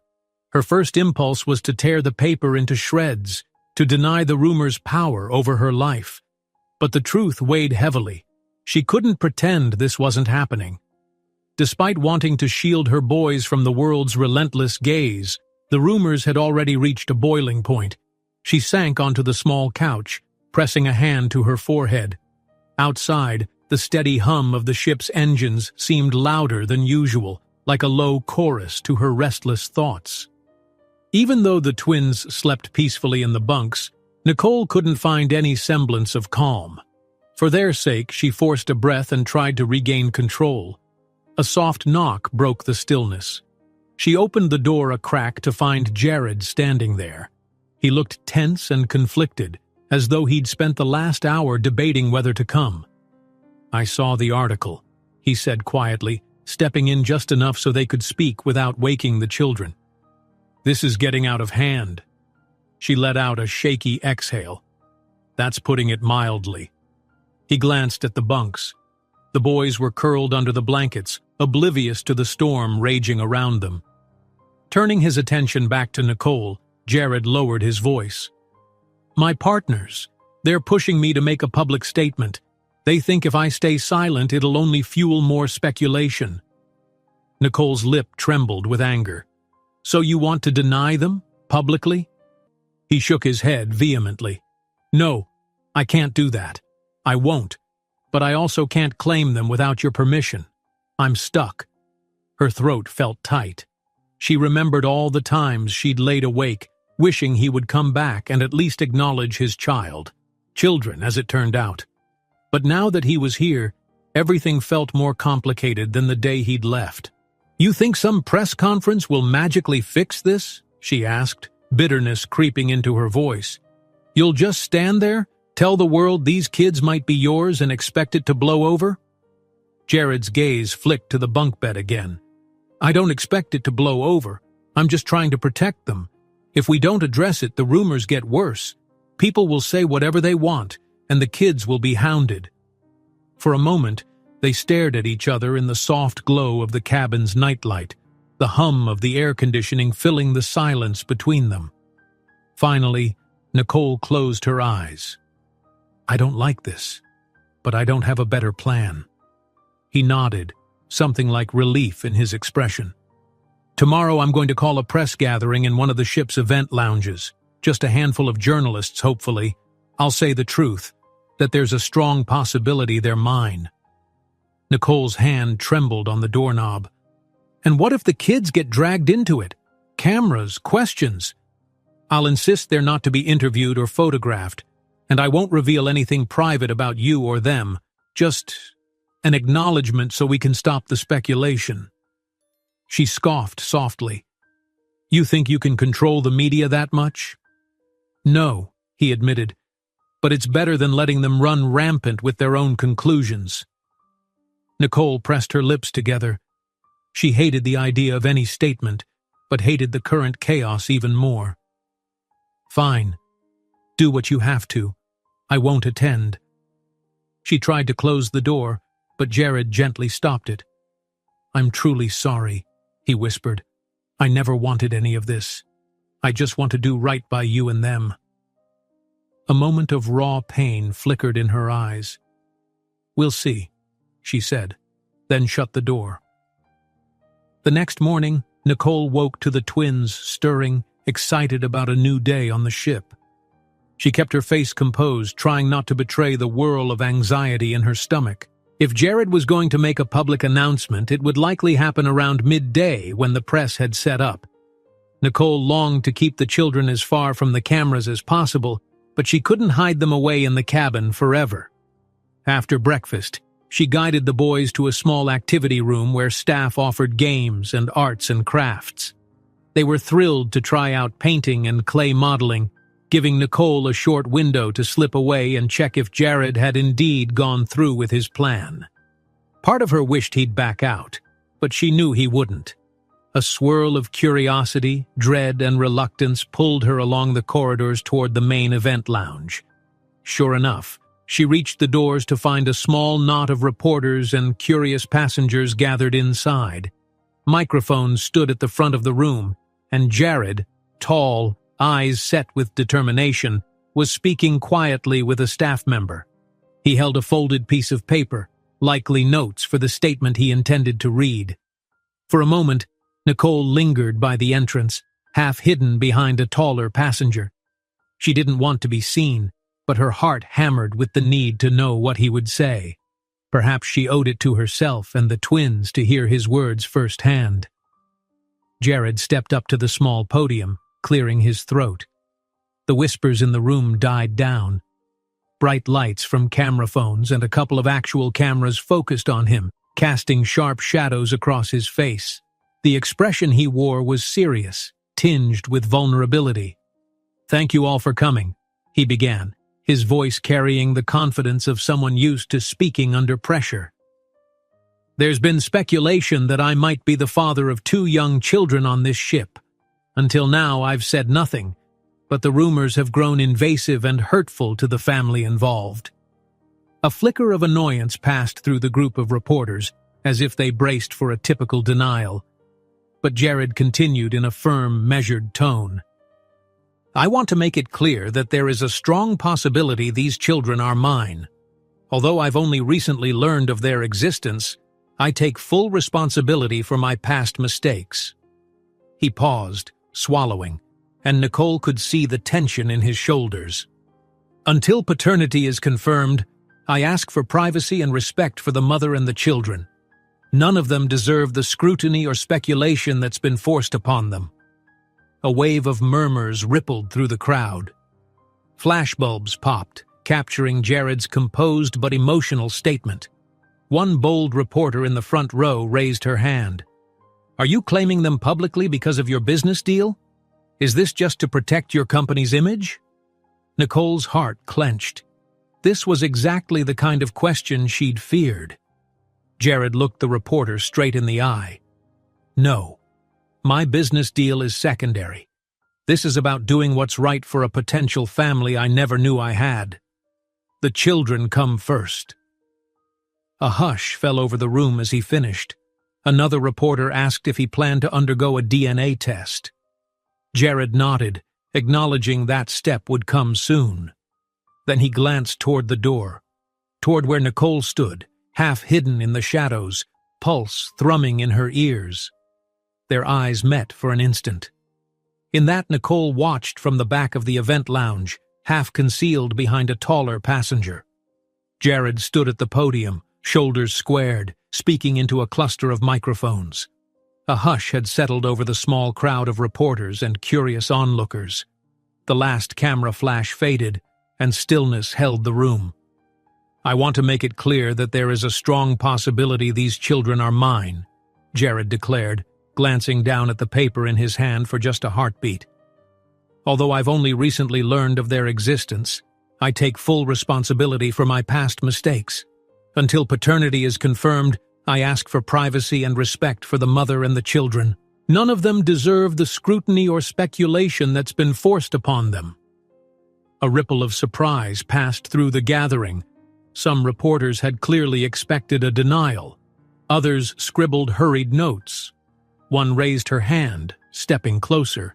Her first impulse was to tear the paper into shreds, to deny the rumor's power over her life. But the truth weighed heavily. She couldn't pretend this wasn't happening. Despite wanting to shield her boys from the world's relentless gaze, the rumors had already reached a boiling point. She sank onto the small couch, pressing a hand to her forehead. Outside, the steady hum of the ship's engines seemed louder than usual, like a low chorus to her restless thoughts. Even though the twins slept peacefully in the bunks, Nicole couldn't find any semblance of calm. For their sake, she forced a breath and tried to regain control. A soft knock broke the stillness. She opened the door a crack to find Jared standing there. He looked tense and conflicted, as though he'd spent the last hour debating whether to come. "I saw the article," he said quietly, stepping in just enough so they could speak without waking the children. "This is getting out of hand." She let out a shaky exhale. "That's putting it mildly." He glanced at the bunks. The boys were curled under the blankets, oblivious to the storm raging around them. Turning his attention back to Nicole, Jared lowered his voice. "My partners, they're pushing me to make a public statement. They think if I stay silent, it'll only fuel more speculation." Nicole's lip trembled with anger. "So you want to deny them, publicly?" He shook his head vehemently. "No, I can't do that. I won't. But I also can't claim them without your permission. I'm stuck." Her throat felt tight. She remembered all the times she'd laid awake, wishing he would come back and at least acknowledge his child. Children, as it turned out. But now that he was here, everything felt more complicated than the day he'd left. "You think some press conference will magically fix this?" she asked, bitterness creeping into her voice. "You'll just stand there, tell the world these kids might be yours and expect it to blow over?" Jared's gaze flicked to the bunk bed again. "I don't expect it to blow over. I'm just trying to protect them. If we don't address it, the rumors get worse. People will say whatever they want, and the kids will be hounded." For a moment, they stared at each other in the soft glow of the cabin's nightlight, the hum of the air conditioning filling the silence between them. Finally, Nicole closed her eyes. "I don't like this, but I don't have a better plan." He nodded, something like relief in his expression. Tomorrow I'm going to call a press gathering in one of the ship's event lounges. Just a handful of journalists, hopefully. I'll say the truth, that there's a strong possibility they're mine. Nicole's hand trembled on the doorknob. And what if the kids get dragged into it? Cameras, questions. I'll insist they're not to be interviewed or photographed, and I won't reveal anything private about you or them, just an acknowledgement so we can stop the speculation. She scoffed softly. You think you can control the media that much? No, he admitted, but it's better than letting them run rampant with their own conclusions. Nicole pressed her lips together. She hated the idea of any statement, but hated the current chaos even more. Fine. Do what you have to. I won't attend. She tried to close the door, but Jared gently stopped it. I'm truly sorry, he whispered. I never wanted any of this. I just want to do right by you and them. A moment of raw pain flickered in her eyes. We'll see, she said, then shut the door. The next morning, Nicole woke to the twins stirring, excited about a new day on the ship. She kept her face composed, trying not to betray the whirl of anxiety in her stomach. If Jared was going to make a public announcement, it would likely happen around midday when the press had set up. Nicole longed to keep the children as far from the cameras as possible, but she couldn't hide them away in the cabin forever. After breakfast, she guided the boys to a small activity room where staff offered games and arts and crafts. They were thrilled to try out painting and clay modeling, giving Nicole a short window to slip away and check if Jared had indeed gone through with his plan. Part of her wished he'd back out, but she knew he wouldn't. A swirl of curiosity, dread, and reluctance pulled her along the corridors toward the main event lounge. Sure enough, she reached the doors to find a small knot of reporters and curious passengers gathered inside. Microphones stood at the front of the room, and Jared, tall, eyes set with determination, was speaking quietly with a staff member. He held a folded piece of paper, likely notes for the statement he intended to read. For a moment, Nicole lingered by the entrance, half hidden behind a taller passenger. She didn't want to be seen, but her heart hammered with the need to know what he would say. Perhaps she owed it to herself and the twins to hear his words firsthand. Jared stepped up to the small podium, clearing his throat. The whispers in the room died down. Bright lights from camera phones and a couple of actual cameras focused on him, casting sharp shadows across his face. The expression he wore was serious, tinged with vulnerability. "Thank you all for coming," he began, his voice carrying the confidence of someone used to speaking under pressure. "There's been speculation that I might be the father of 2 young children on this ship. Until now, I've said nothing, but the rumors have grown invasive and hurtful to the family involved." A flicker of annoyance passed through the group of reporters, as if they braced for a typical denial. But Jared continued in a firm, measured tone. "I want to make it clear that there is a strong possibility these children are mine. Although I've only recently learned of their existence, I take full responsibility for my past mistakes." He paused, swallowing, and Nicole could see the tension in his shoulders. "Until paternity is confirmed, I ask for privacy and respect for the mother and the children. None of them deserve the scrutiny or speculation that's been forced upon them." A wave of murmurs rippled through the crowd. Flashbulbs popped, capturing Jared's composed but emotional statement. One bold reporter in the front row raised her hand. "Are you claiming them publicly because of your business deal? Is this just to protect your company's image?" Nicole's heart clenched. This was exactly the kind of question she'd feared. Jared looked the reporter straight in the eye. "No. My business deal is secondary. This is about doing what's right for a potential family I never knew I had. The children come first." A hush fell over the room as he finished. Another reporter asked if he planned to undergo a DNA test. Jared nodded, acknowledging that step would come soon. Then he glanced toward the door, toward where Nicole stood, half hidden in the shadows, pulse thrumming in her ears. Their eyes met for an instant. In that, Nicole watched from the back of the event lounge, half concealed behind a taller passenger. Jared stood at the podium, shoulders squared, speaking into a cluster of microphones. A hush had settled over the small crowd of reporters and curious onlookers. The last camera flash faded, and stillness held the room. "I want to make it clear that there is a strong possibility these children are mine," Jared declared, glancing down at the paper in his hand for just a heartbeat. "Although I've only recently learned of their existence, I take full responsibility for my past mistakes. Until paternity is confirmed, I ask for privacy and respect for the mother and the children. None of them deserve the scrutiny or speculation that's been forced upon them." A ripple of surprise passed through the gathering. Some reporters had clearly expected a denial. Others scribbled hurried notes. One raised her hand, stepping closer.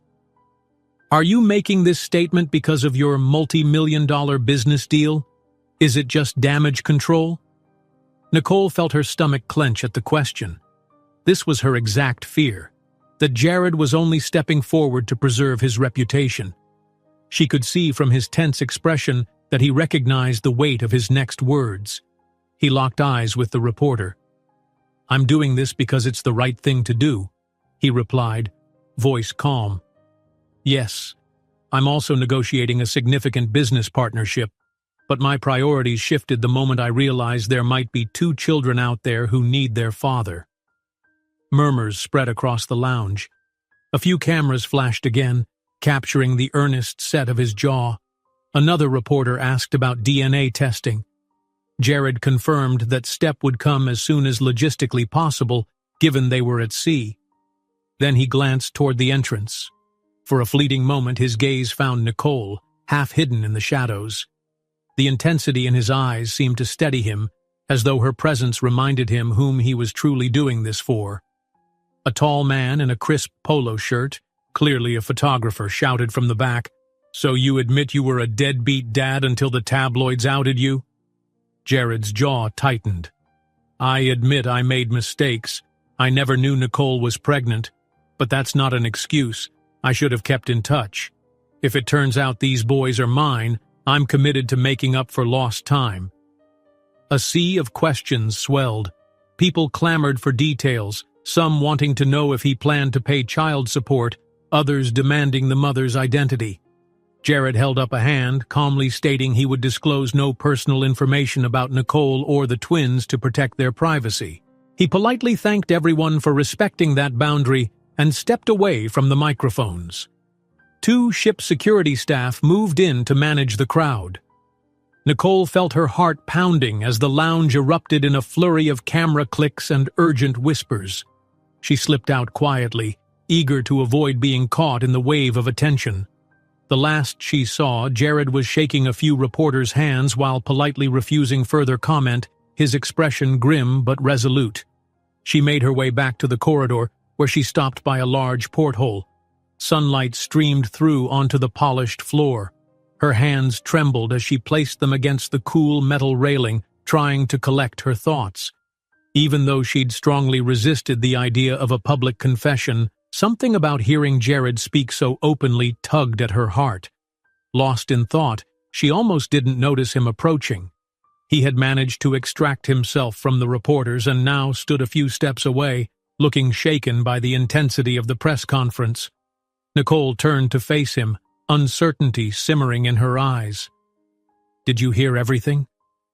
"Are you making this statement because of your multi-million-dollar business deal? Is it just damage control?" Nicole felt her stomach clench at the question. This was her exact fear, that Jared was only stepping forward to preserve his reputation. She could see from his tense expression that he recognized the weight of his next words. He locked eyes with the reporter. "I'm doing this because it's the right thing to do," he replied, voice calm. "Yes, I'm also negotiating a significant business partnership, but my priorities shifted the moment I realized there might be 2 children out there who need their father." Murmurs spread across the lounge. A few cameras flashed again, capturing the earnest set of his jaw. Another reporter asked about DNA testing. Jared confirmed that step would come as soon as logistically possible, given they were at sea. Then he glanced toward the entrance. For a fleeting moment his gaze found Nicole, half hidden in the shadows. The intensity in his eyes seemed to steady him, as though her presence reminded him whom he was truly doing this for. A tall man in a crisp polo shirt, clearly a photographer, shouted from the back, "So you admit you were a deadbeat dad until the tabloids outed you?" Jared's jaw tightened. "I admit I made mistakes. I never knew Nicole was pregnant. But that's not an excuse. I should have kept in touch. If it turns out these boys are mine, I'm committed to making up for lost time." A sea of questions swelled. People clamored for details, some wanting to know if he planned to pay child support, others demanding the mother's identity. Jared held up a hand, calmly stating he would disclose no personal information about Nicole or the twins to protect their privacy. He politely thanked everyone for respecting that boundary and stepped away from the microphones. 2 ship security staff moved in to manage the crowd. Nicole felt her heart pounding as the lounge erupted in a flurry of camera clicks and urgent whispers. She slipped out quietly, eager to avoid being caught in the wave of attention. The last she saw, Jared was shaking a few reporters' hands while politely refusing further comment, his expression grim but resolute. She made her way back to the corridor, where she stopped by a large porthole. Sunlight streamed through onto the polished floor. Her hands trembled as she placed them against the cool metal railing, trying to collect her thoughts. Even though she'd strongly resisted the idea of a public confession, something about hearing Jared speak so openly tugged at her heart. Lost in thought, she almost didn't notice him approaching. He had managed to extract himself from the reporters and now stood a few steps away, looking shaken by the intensity of the press conference. Nicole turned to face him, uncertainty simmering in her eyes. "Did you hear everything?"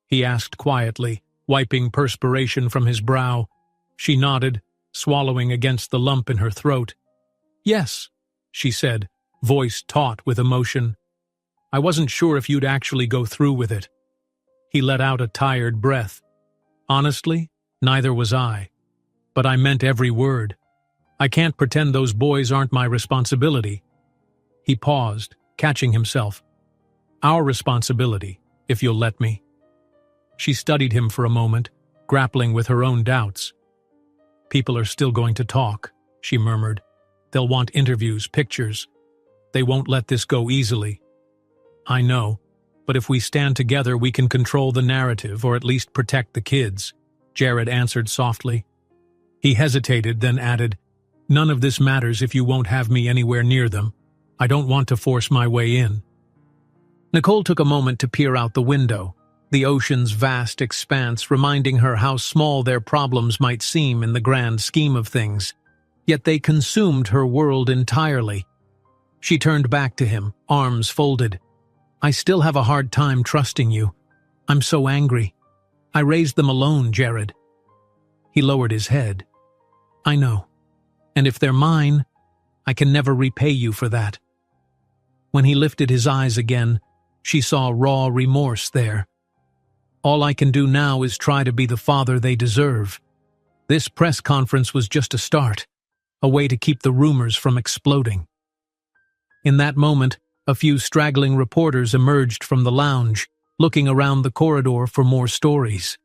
he asked quietly, wiping perspiration from his brow. She nodded, swallowing against the lump in her throat. "Yes," she said, voice taut with emotion. "I wasn't sure if you'd actually go through with it." He let out a tired breath. "Honestly, neither was I. But I meant every word. I can't pretend those boys aren't my responsibility." He paused, catching himself. "Our responsibility, if you'll let me." She studied him for a moment, grappling with her own doubts. "People are still going to talk," she murmured. "They'll want interviews, pictures. They won't let this go easily." "I know, but if we stand together we can control the narrative or at least protect the kids," Jared answered softly. He hesitated, then added, None of this matters if you won't have me anywhere near them. I don't want to force my way in." Nicole took a moment to peer out the window, the ocean's vast expanse reminding her how small their problems might seem in the grand scheme of things. Yet they consumed her world entirely. She turned back to him, arms folded. "I still have a hard time trusting you. I'm so angry. I raised them alone, Jared." He lowered his head. "I know. And if they're mine, I can never repay you for that." When he lifted his eyes again, she saw raw remorse there. "All I can do now is try to be the father they deserve. This press conference was just a start, a way to keep the rumors from exploding." In that moment, a few straggling reporters emerged from the lounge, looking around the corridor for more stories.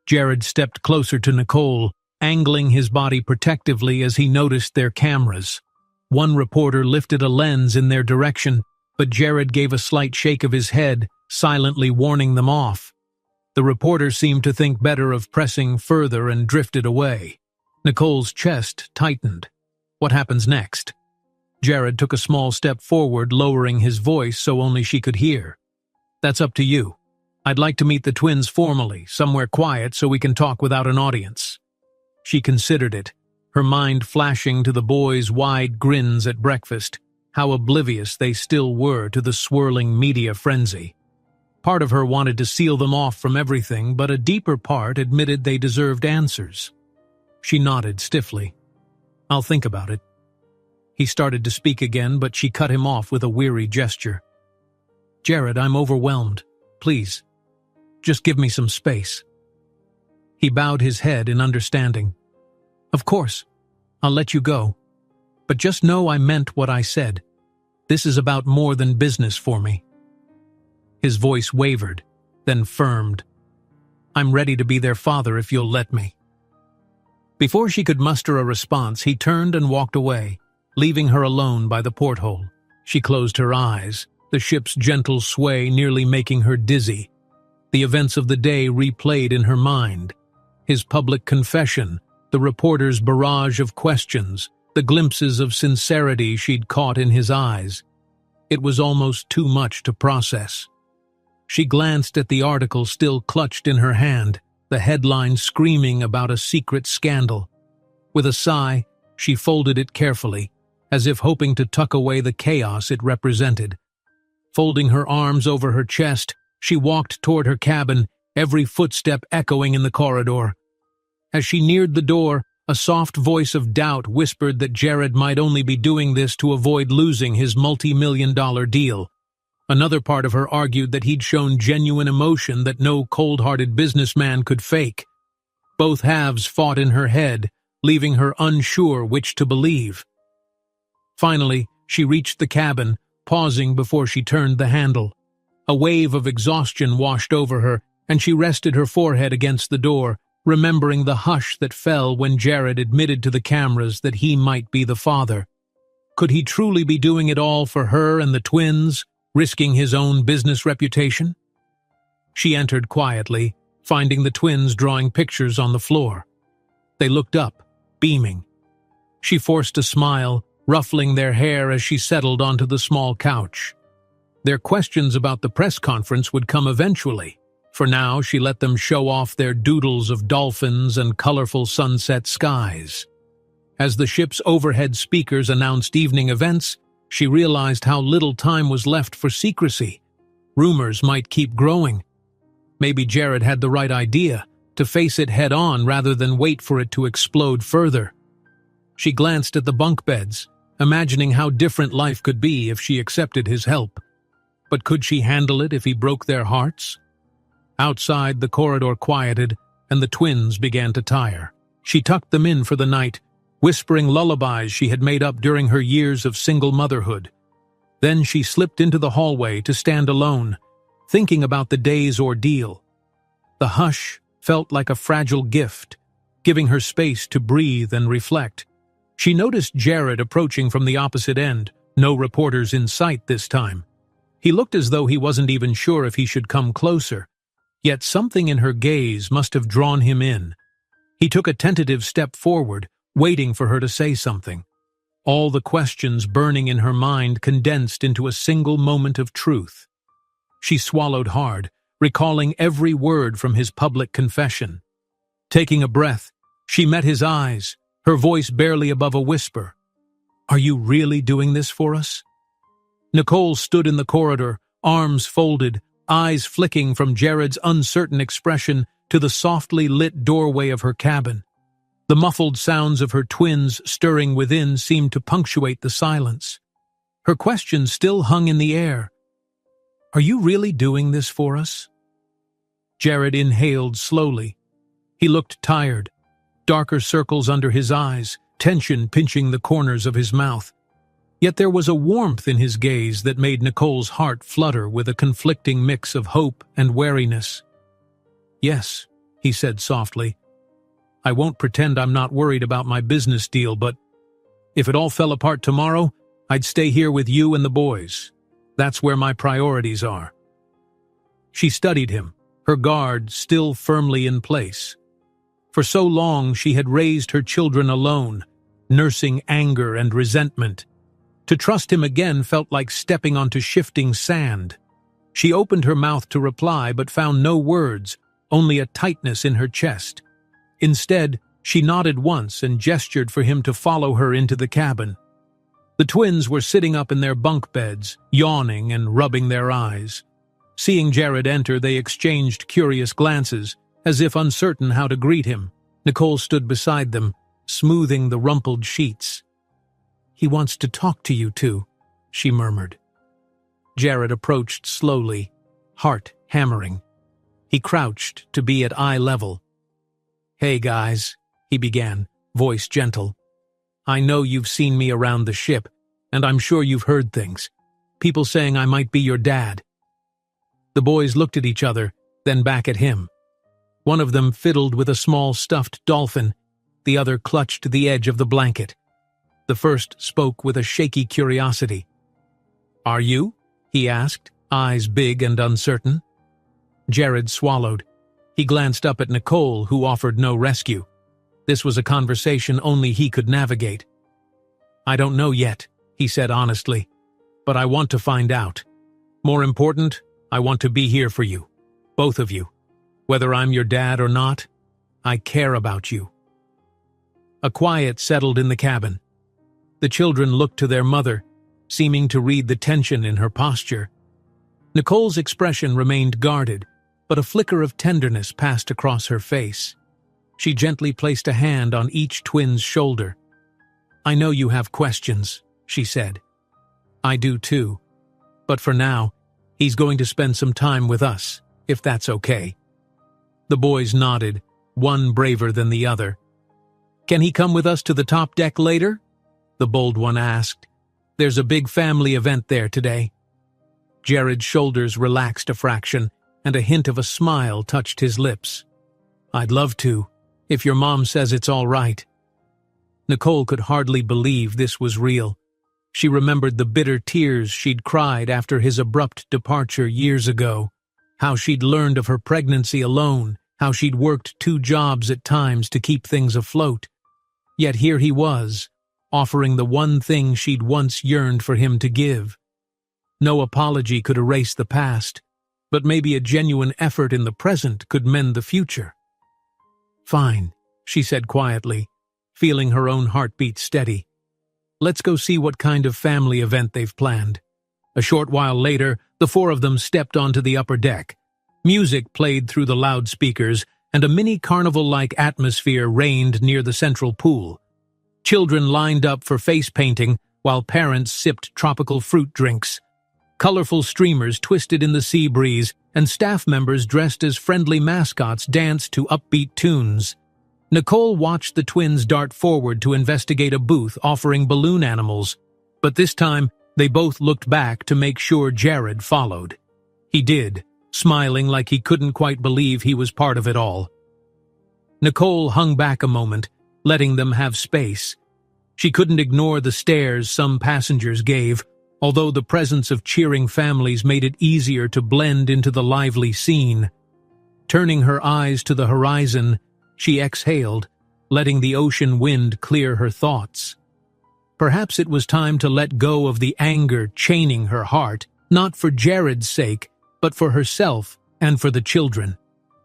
Jared stepped closer to Nicole, angling his body protectively as he noticed their cameras. One reporter lifted a lens in their direction, but Jared gave a slight shake of his head, silently warning them off. The reporter seemed to think better of pressing further and drifted away. Nicole's chest tightened. What happens next? Jared took a small step forward, lowering his voice so only she could hear. "That's up to you. I'd like to meet the twins formally, somewhere quiet so we can talk without an audience." She considered it, her mind flashing to the boys' wide grins at breakfast, how oblivious they still were to the swirling media frenzy. Part of her wanted to seal them off from everything, but a deeper part admitted they deserved answers. She nodded stiffly. "I'll think about it." He started to speak again, but she cut him off with a weary gesture. "Jared, I'm overwhelmed. Please, just give me some space." He bowed his head in understanding. "Of course, I'll let you go. But just know I meant what I said. This is about more than business for me." His voice wavered, then firmed. "I'm ready to be their father if you'll let me." Before she could muster a response, he turned and walked away, leaving her alone by the porthole. She closed her eyes, the ship's gentle sway nearly making her dizzy. The events of the day replayed in her mind. His public confession, the reporter's barrage of questions, the glimpses of sincerity she'd caught in his eyes. It was almost too much to process. She glanced at the article still clutched in her hand, the headline screaming about a secret scandal. With a sigh, she folded it carefully, as if hoping to tuck away the chaos it represented. Folding her arms over her chest, she walked toward her cabin, every footstep echoing in the corridor. As she neared the door, a soft voice of doubt whispered that Jared might only be doing this to avoid losing his multi-million-dollar deal. Another part of her argued that he'd shown genuine emotion that no cold-hearted businessman could fake. Both halves fought in her head, leaving her unsure which to believe. Finally, she reached the cabin, pausing before she turned the handle. A wave of exhaustion washed over her, and she rested her forehead against the door, remembering the hush that fell when Jared admitted to the cameras that he might be the father. Could he truly be doing it all for her and the twins, risking his own business reputation? She entered quietly, finding the twins drawing pictures on the floor. They looked up, beaming. She forced a smile, ruffling their hair as she settled onto the small couch. Their questions about the press conference would come eventually. For now, she let them show off their doodles of dolphins and colorful sunset skies. As the ship's overhead speakers announced evening events, she realized how little time was left for secrecy. Rumors might keep growing. Maybe Jared had the right idea, to face it head-on rather than wait for it to explode further. She glanced at the bunk beds, imagining how different life could be if she accepted his help. But could she handle it if he broke their hearts? Outside, the corridor quieted, and the twins began to tire. She tucked them in for the night, whispering lullabies she had made up during her years of single motherhood. Then she slipped into the hallway to stand alone, thinking about the day's ordeal. The hush felt like a fragile gift, giving her space to breathe and reflect. She noticed Jared approaching from the opposite end, no reporters in sight this time. He looked as though he wasn't even sure if he should come closer, yet something in her gaze must have drawn him in. He took a tentative step forward, waiting for her to say something. all the questions burning in her mind condensed into a single moment of truth. She swallowed hard, recalling every word from his public confession. Taking a breath, she met his eyes, her voice barely above a whisper. "Are you really doing this for us?" Nicole stood in the corridor, arms folded, eyes flicking from Jared's uncertain expression to the softly lit doorway of her cabin. The muffled sounds of her twins stirring within seemed to punctuate the silence. Her question still hung in the air. "Are you really doing this for us?" Jared inhaled slowly. He looked tired, darker circles under his eyes, tension pinching the corners of his mouth. Yet there was a warmth in his gaze that made Nicole's heart flutter with a conflicting mix of hope and wariness. "Yes," he said softly. "I won't pretend I'm not worried about my business deal, but if it all fell apart tomorrow, I'd stay here with you and the boys. That's where my priorities are." She studied him, her guard still firmly in place. For so long she had raised her children alone, nursing anger and resentment. To trust him again felt like stepping onto shifting sand. She opened her mouth to reply but found no words, only a tightness in her chest. Instead, she nodded once and gestured for him to follow her into the cabin. The twins were sitting up in their bunk beds, yawning and rubbing their eyes. Seeing Jared enter, they exchanged curious glances, as if uncertain how to greet him. Nicole stood beside them, smoothing the rumpled sheets. "He wants to talk to you too," she murmured. Jared approached slowly, heart hammering. He crouched to be at eye level. "Hey guys," he began, voice gentle. "I know you've seen me around the ship, and I'm sure you've heard things. People saying I might be your dad." The boys looked at each other, then back at him. One of them fiddled with a small stuffed dolphin, the other clutched the edge of the blanket. The first spoke with a shaky curiosity. "Are you?" he asked, eyes big and uncertain. Jared swallowed. He glanced up at Nicole, who offered no rescue. This was a conversation only he could navigate. "I don't know yet," he said honestly, "but I want to find out. More important, I want to be here for you, both of you. Whether I'm your dad or not, I care about you." A quiet settled in the cabin. The children looked to their mother, seeming to read the tension in her posture. Nicole's expression remained guarded, but a flicker of tenderness passed across her face. She gently placed a hand on each twin's shoulder. "I know you have questions," she said. "I do too. But for now, he's going to spend some time with us, if that's okay." The boys nodded, one braver than the other. "Can he come with us to the top deck later?" the bold one asked. "There's a big family event there today." Jared's shoulders relaxed a fraction, and a hint of a smile touched his lips. "I'd love to, if your mom says it's all right." Nicole could hardly believe this was real. She remembered the bitter tears she'd cried after his abrupt departure years ago, how she'd learned of her pregnancy alone, how she'd worked 2 jobs at times to keep things afloat. Yet here he was, offering the one thing she'd once yearned for him to give. No apology could erase the past, but maybe a genuine effort in the present could mend the future. "Fine," she said quietly, feeling her own heartbeat steady. "Let's go see what kind of family event they've planned." A short while later, the 4 of them stepped onto the upper deck. Music played through the loudspeakers, and a mini carnival-like atmosphere reigned near the central pool. Children lined up for face painting, while parents sipped tropical fruit drinks. Colorful streamers twisted in the sea breeze, and staff members dressed as friendly mascots danced to upbeat tunes. Nicole watched the twins dart forward to investigate a booth offering balloon animals, but this time they both looked back to make sure Jared followed. He did, smiling like he couldn't quite believe he was part of it all. Nicole hung back a moment, letting them have space. She couldn't ignore the stares some passengers gave, although the presence of cheering families made it easier to blend into the lively scene. Turning her eyes to the horizon, she exhaled, letting the ocean wind clear her thoughts. Perhaps it was time to let go of the anger chaining her heart, not for Jared's sake, but for herself and for the children.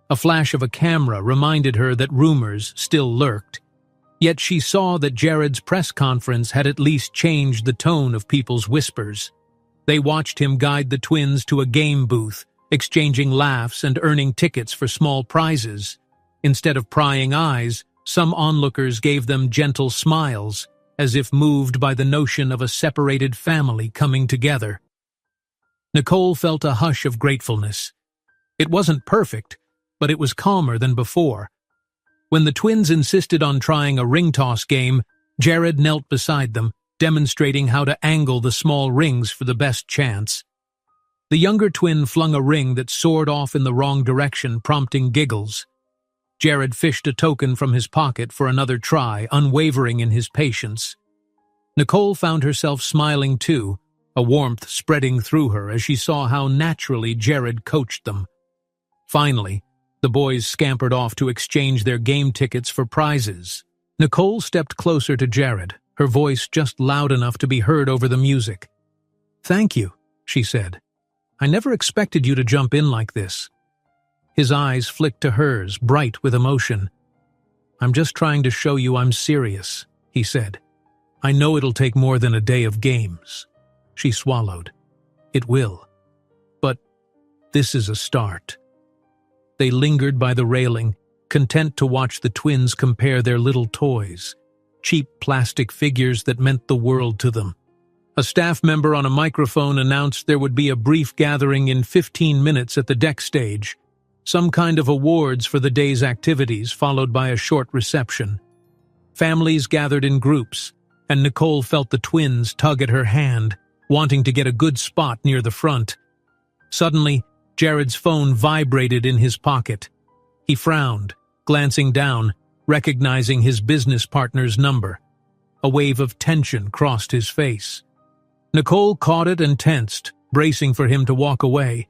A flash of a camera reminded her that rumors still lurked. Yet she saw that Jared's press conference had at least changed the tone of people's whispers. They watched him guide the twins to a game booth, exchanging laughs and earning tickets for small prizes. Instead of prying eyes, some onlookers gave them gentle smiles, as if moved by the notion of a separated family coming together. Nicole felt a hush of gratefulness. It wasn't perfect, but it was calmer than before. When the twins insisted on trying a ring toss game, Jared knelt beside them, demonstrating how to angle the small rings for the best chance. The younger twin flung a ring that soared off in the wrong direction, prompting giggles. Jared fished a token from his pocket for another try, unwavering in his patience. Nicole found herself smiling too, a warmth spreading through her as she saw how naturally Jared coached them. Finally, the boys scampered off to exchange their game tickets for prizes. Nicole stepped closer to Jared, her voice just loud enough to be heard over the music. "Thank you," she said. "I never expected you to jump in like this." His eyes flicked to hers, bright with emotion. "I'm just trying to show you I'm serious," he said. "I know it'll take more than a day of games." She swallowed. "It will. But this is a start." They lingered by the railing, content to watch the twins compare their little toys, cheap plastic figures that meant the world to them. A staff member on a microphone announced there would be a brief gathering in 15 minutes at the deck stage, some kind of awards for the day's activities, followed by a short reception. Families gathered in groups, and Nicole felt the twins tug at her hand, wanting to get a good spot near the front. Suddenly, Jared's phone vibrated in his pocket. He frowned, glancing down, recognizing his business partner's number. A wave of tension crossed his face. Nicole caught it and tensed, bracing for him to walk away.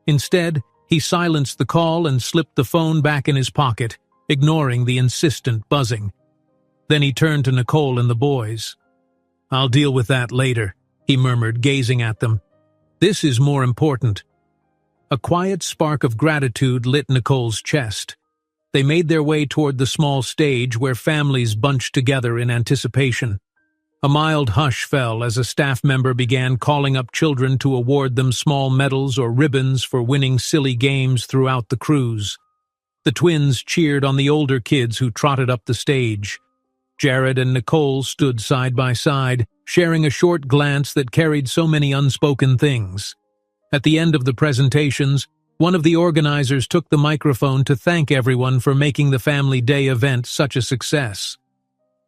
Instead, he silenced the call and slipped the phone back in his pocket, ignoring the insistent buzzing. Then he turned to Nicole and the boys. "I'll deal with that later," he murmured, gazing at them. "This is more important." A quiet spark of gratitude lit Nicole's chest. They made their way toward the small stage where families bunched together in anticipation. A mild hush fell as a staff member began calling up children to award them small medals or ribbons for winning silly games throughout the cruise. The twins cheered on the older kids who trotted up the stage. Jared and Nicole stood side by side, sharing a short glance that carried so many unspoken things. At the end of the presentations, one of the organizers took the microphone to thank everyone for making the Family Day event such a success.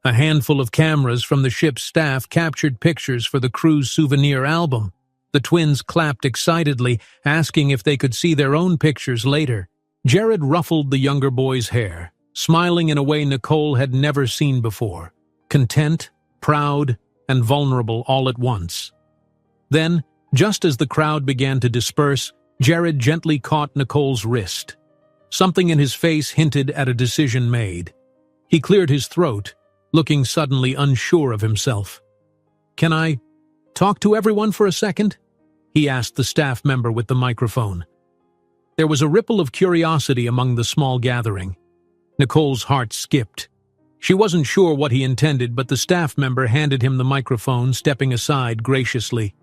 A handful of cameras from the ship's staff captured pictures for the cruise souvenir album. The twins clapped excitedly, asking if they could see their own pictures later. Jared ruffled the younger boy's hair, smiling in a way Nicole had never seen before, content, proud, and vulnerable all at once. Then, just as the crowd began to disperse, Jared gently caught Nicole's wrist. Something in his face hinted at a decision made. He cleared his throat, looking suddenly unsure of himself. "Can I talk to everyone for a second?" he asked the staff member with the microphone. There was a ripple of curiosity among the small gathering. Nicole's heart skipped. She wasn't sure what he intended, but the staff member handed him the microphone, stepping aside graciously.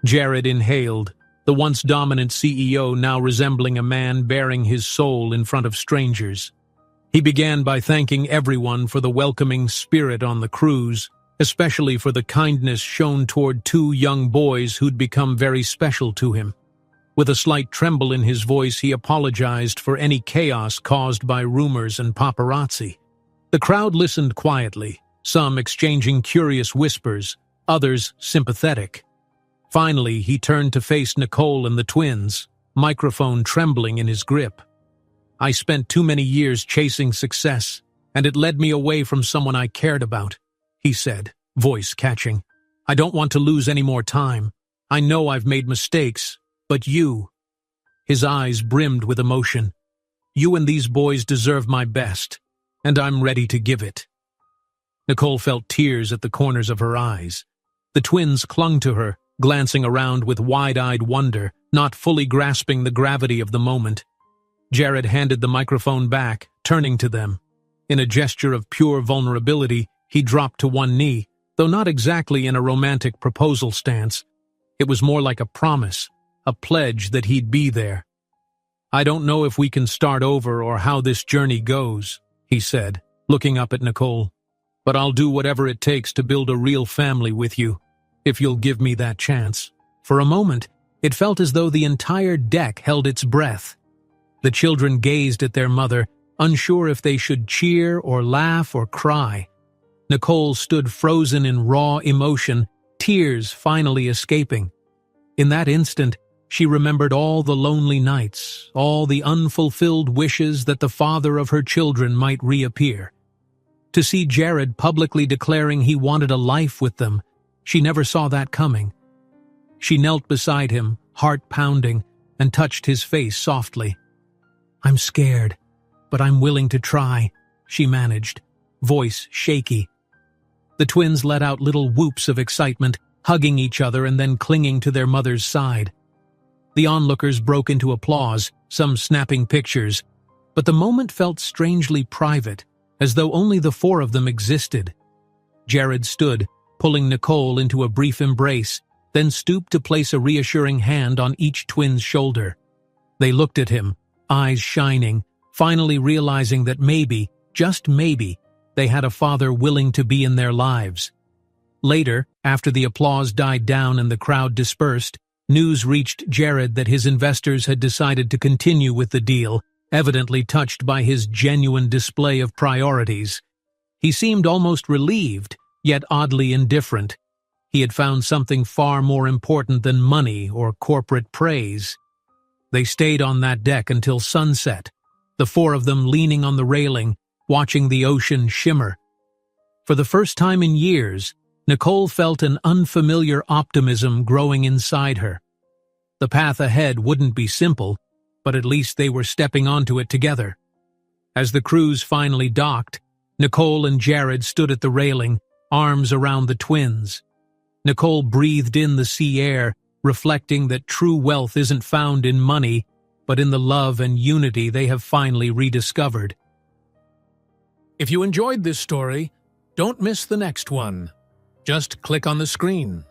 Jared inhaled, the once dominant CEO now resembling a man bearing his soul in front of strangers. He began by thanking everyone for the welcoming spirit on the cruise, especially for the kindness shown toward two young boys who'd become very special to him. With a slight tremble in his voice, he apologized for any chaos caused by rumors and paparazzi. The crowd listened quietly, some exchanging curious whispers, others sympathetic. Finally, he turned to face Nicole and the twins, microphone trembling in his grip. "I spent too many years chasing success, and it led me away from someone I cared about," he said, voice catching. "I don't want to lose any more time. I know I've made mistakes, but you..." His eyes brimmed with emotion. "You and these boys deserve my best, and I'm ready to give it." Nicole felt tears at the corners of her eyes. The twins clung to her, glancing around with wide-eyed wonder, not fully grasping the gravity of the moment. Jared handed the microphone back, turning to them. In a gesture of pure vulnerability, he dropped to one knee, though not exactly in a romantic proposal stance. It was more like a promise, a pledge that he'd be there. "I don't know if we can start over or how this journey goes," he said, looking up at Nicole. "But I'll do whatever it takes to build a real family with you, if you'll give me that chance." For a moment, it felt as though the entire deck held its breath. The children gazed at their mother, unsure if they should cheer or laugh or cry. Nicole stood frozen in raw emotion, tears finally escaping. In that instant, she remembered all the lonely nights, all the unfulfilled wishes that the father of her children might reappear. To see Jared publicly declaring he wanted a life with them, she never saw that coming. She knelt beside him, heart pounding, and touched his face softly. "I'm scared, but I'm willing to try," she managed, voice shaky. The twins let out little whoops of excitement, hugging each other and then clinging to their mother's side. The onlookers broke into applause, some snapping pictures, but the moment felt strangely private, as though only the four of them existed. Jared stood, pulling Nicole into a brief embrace, then stooped to place a reassuring hand on each twin's shoulder. They looked at him, eyes shining, finally realizing that maybe, just maybe, they had a father willing to be in their lives. Later, after the applause died down and the crowd dispersed, news reached Jared that his investors had decided to continue with the deal, evidently touched by his genuine display of priorities. He seemed almost relieved, yet oddly indifferent. He had found something far more important than money or corporate praise. They stayed on that deck until sunset, the four of them leaning on the railing, watching the ocean shimmer. For the first time in years, Nicole felt an unfamiliar optimism growing inside her. The path ahead wouldn't be simple, but at least they were stepping onto it together. As the cruise finally docked, Nicole and Jared stood at the railing, arms around the twins. Nicole breathed in the sea air, reflecting that true wealth isn't found in money, but in the love and unity they have finally rediscovered. If you enjoyed this story, don't miss the next one. Just click on the screen.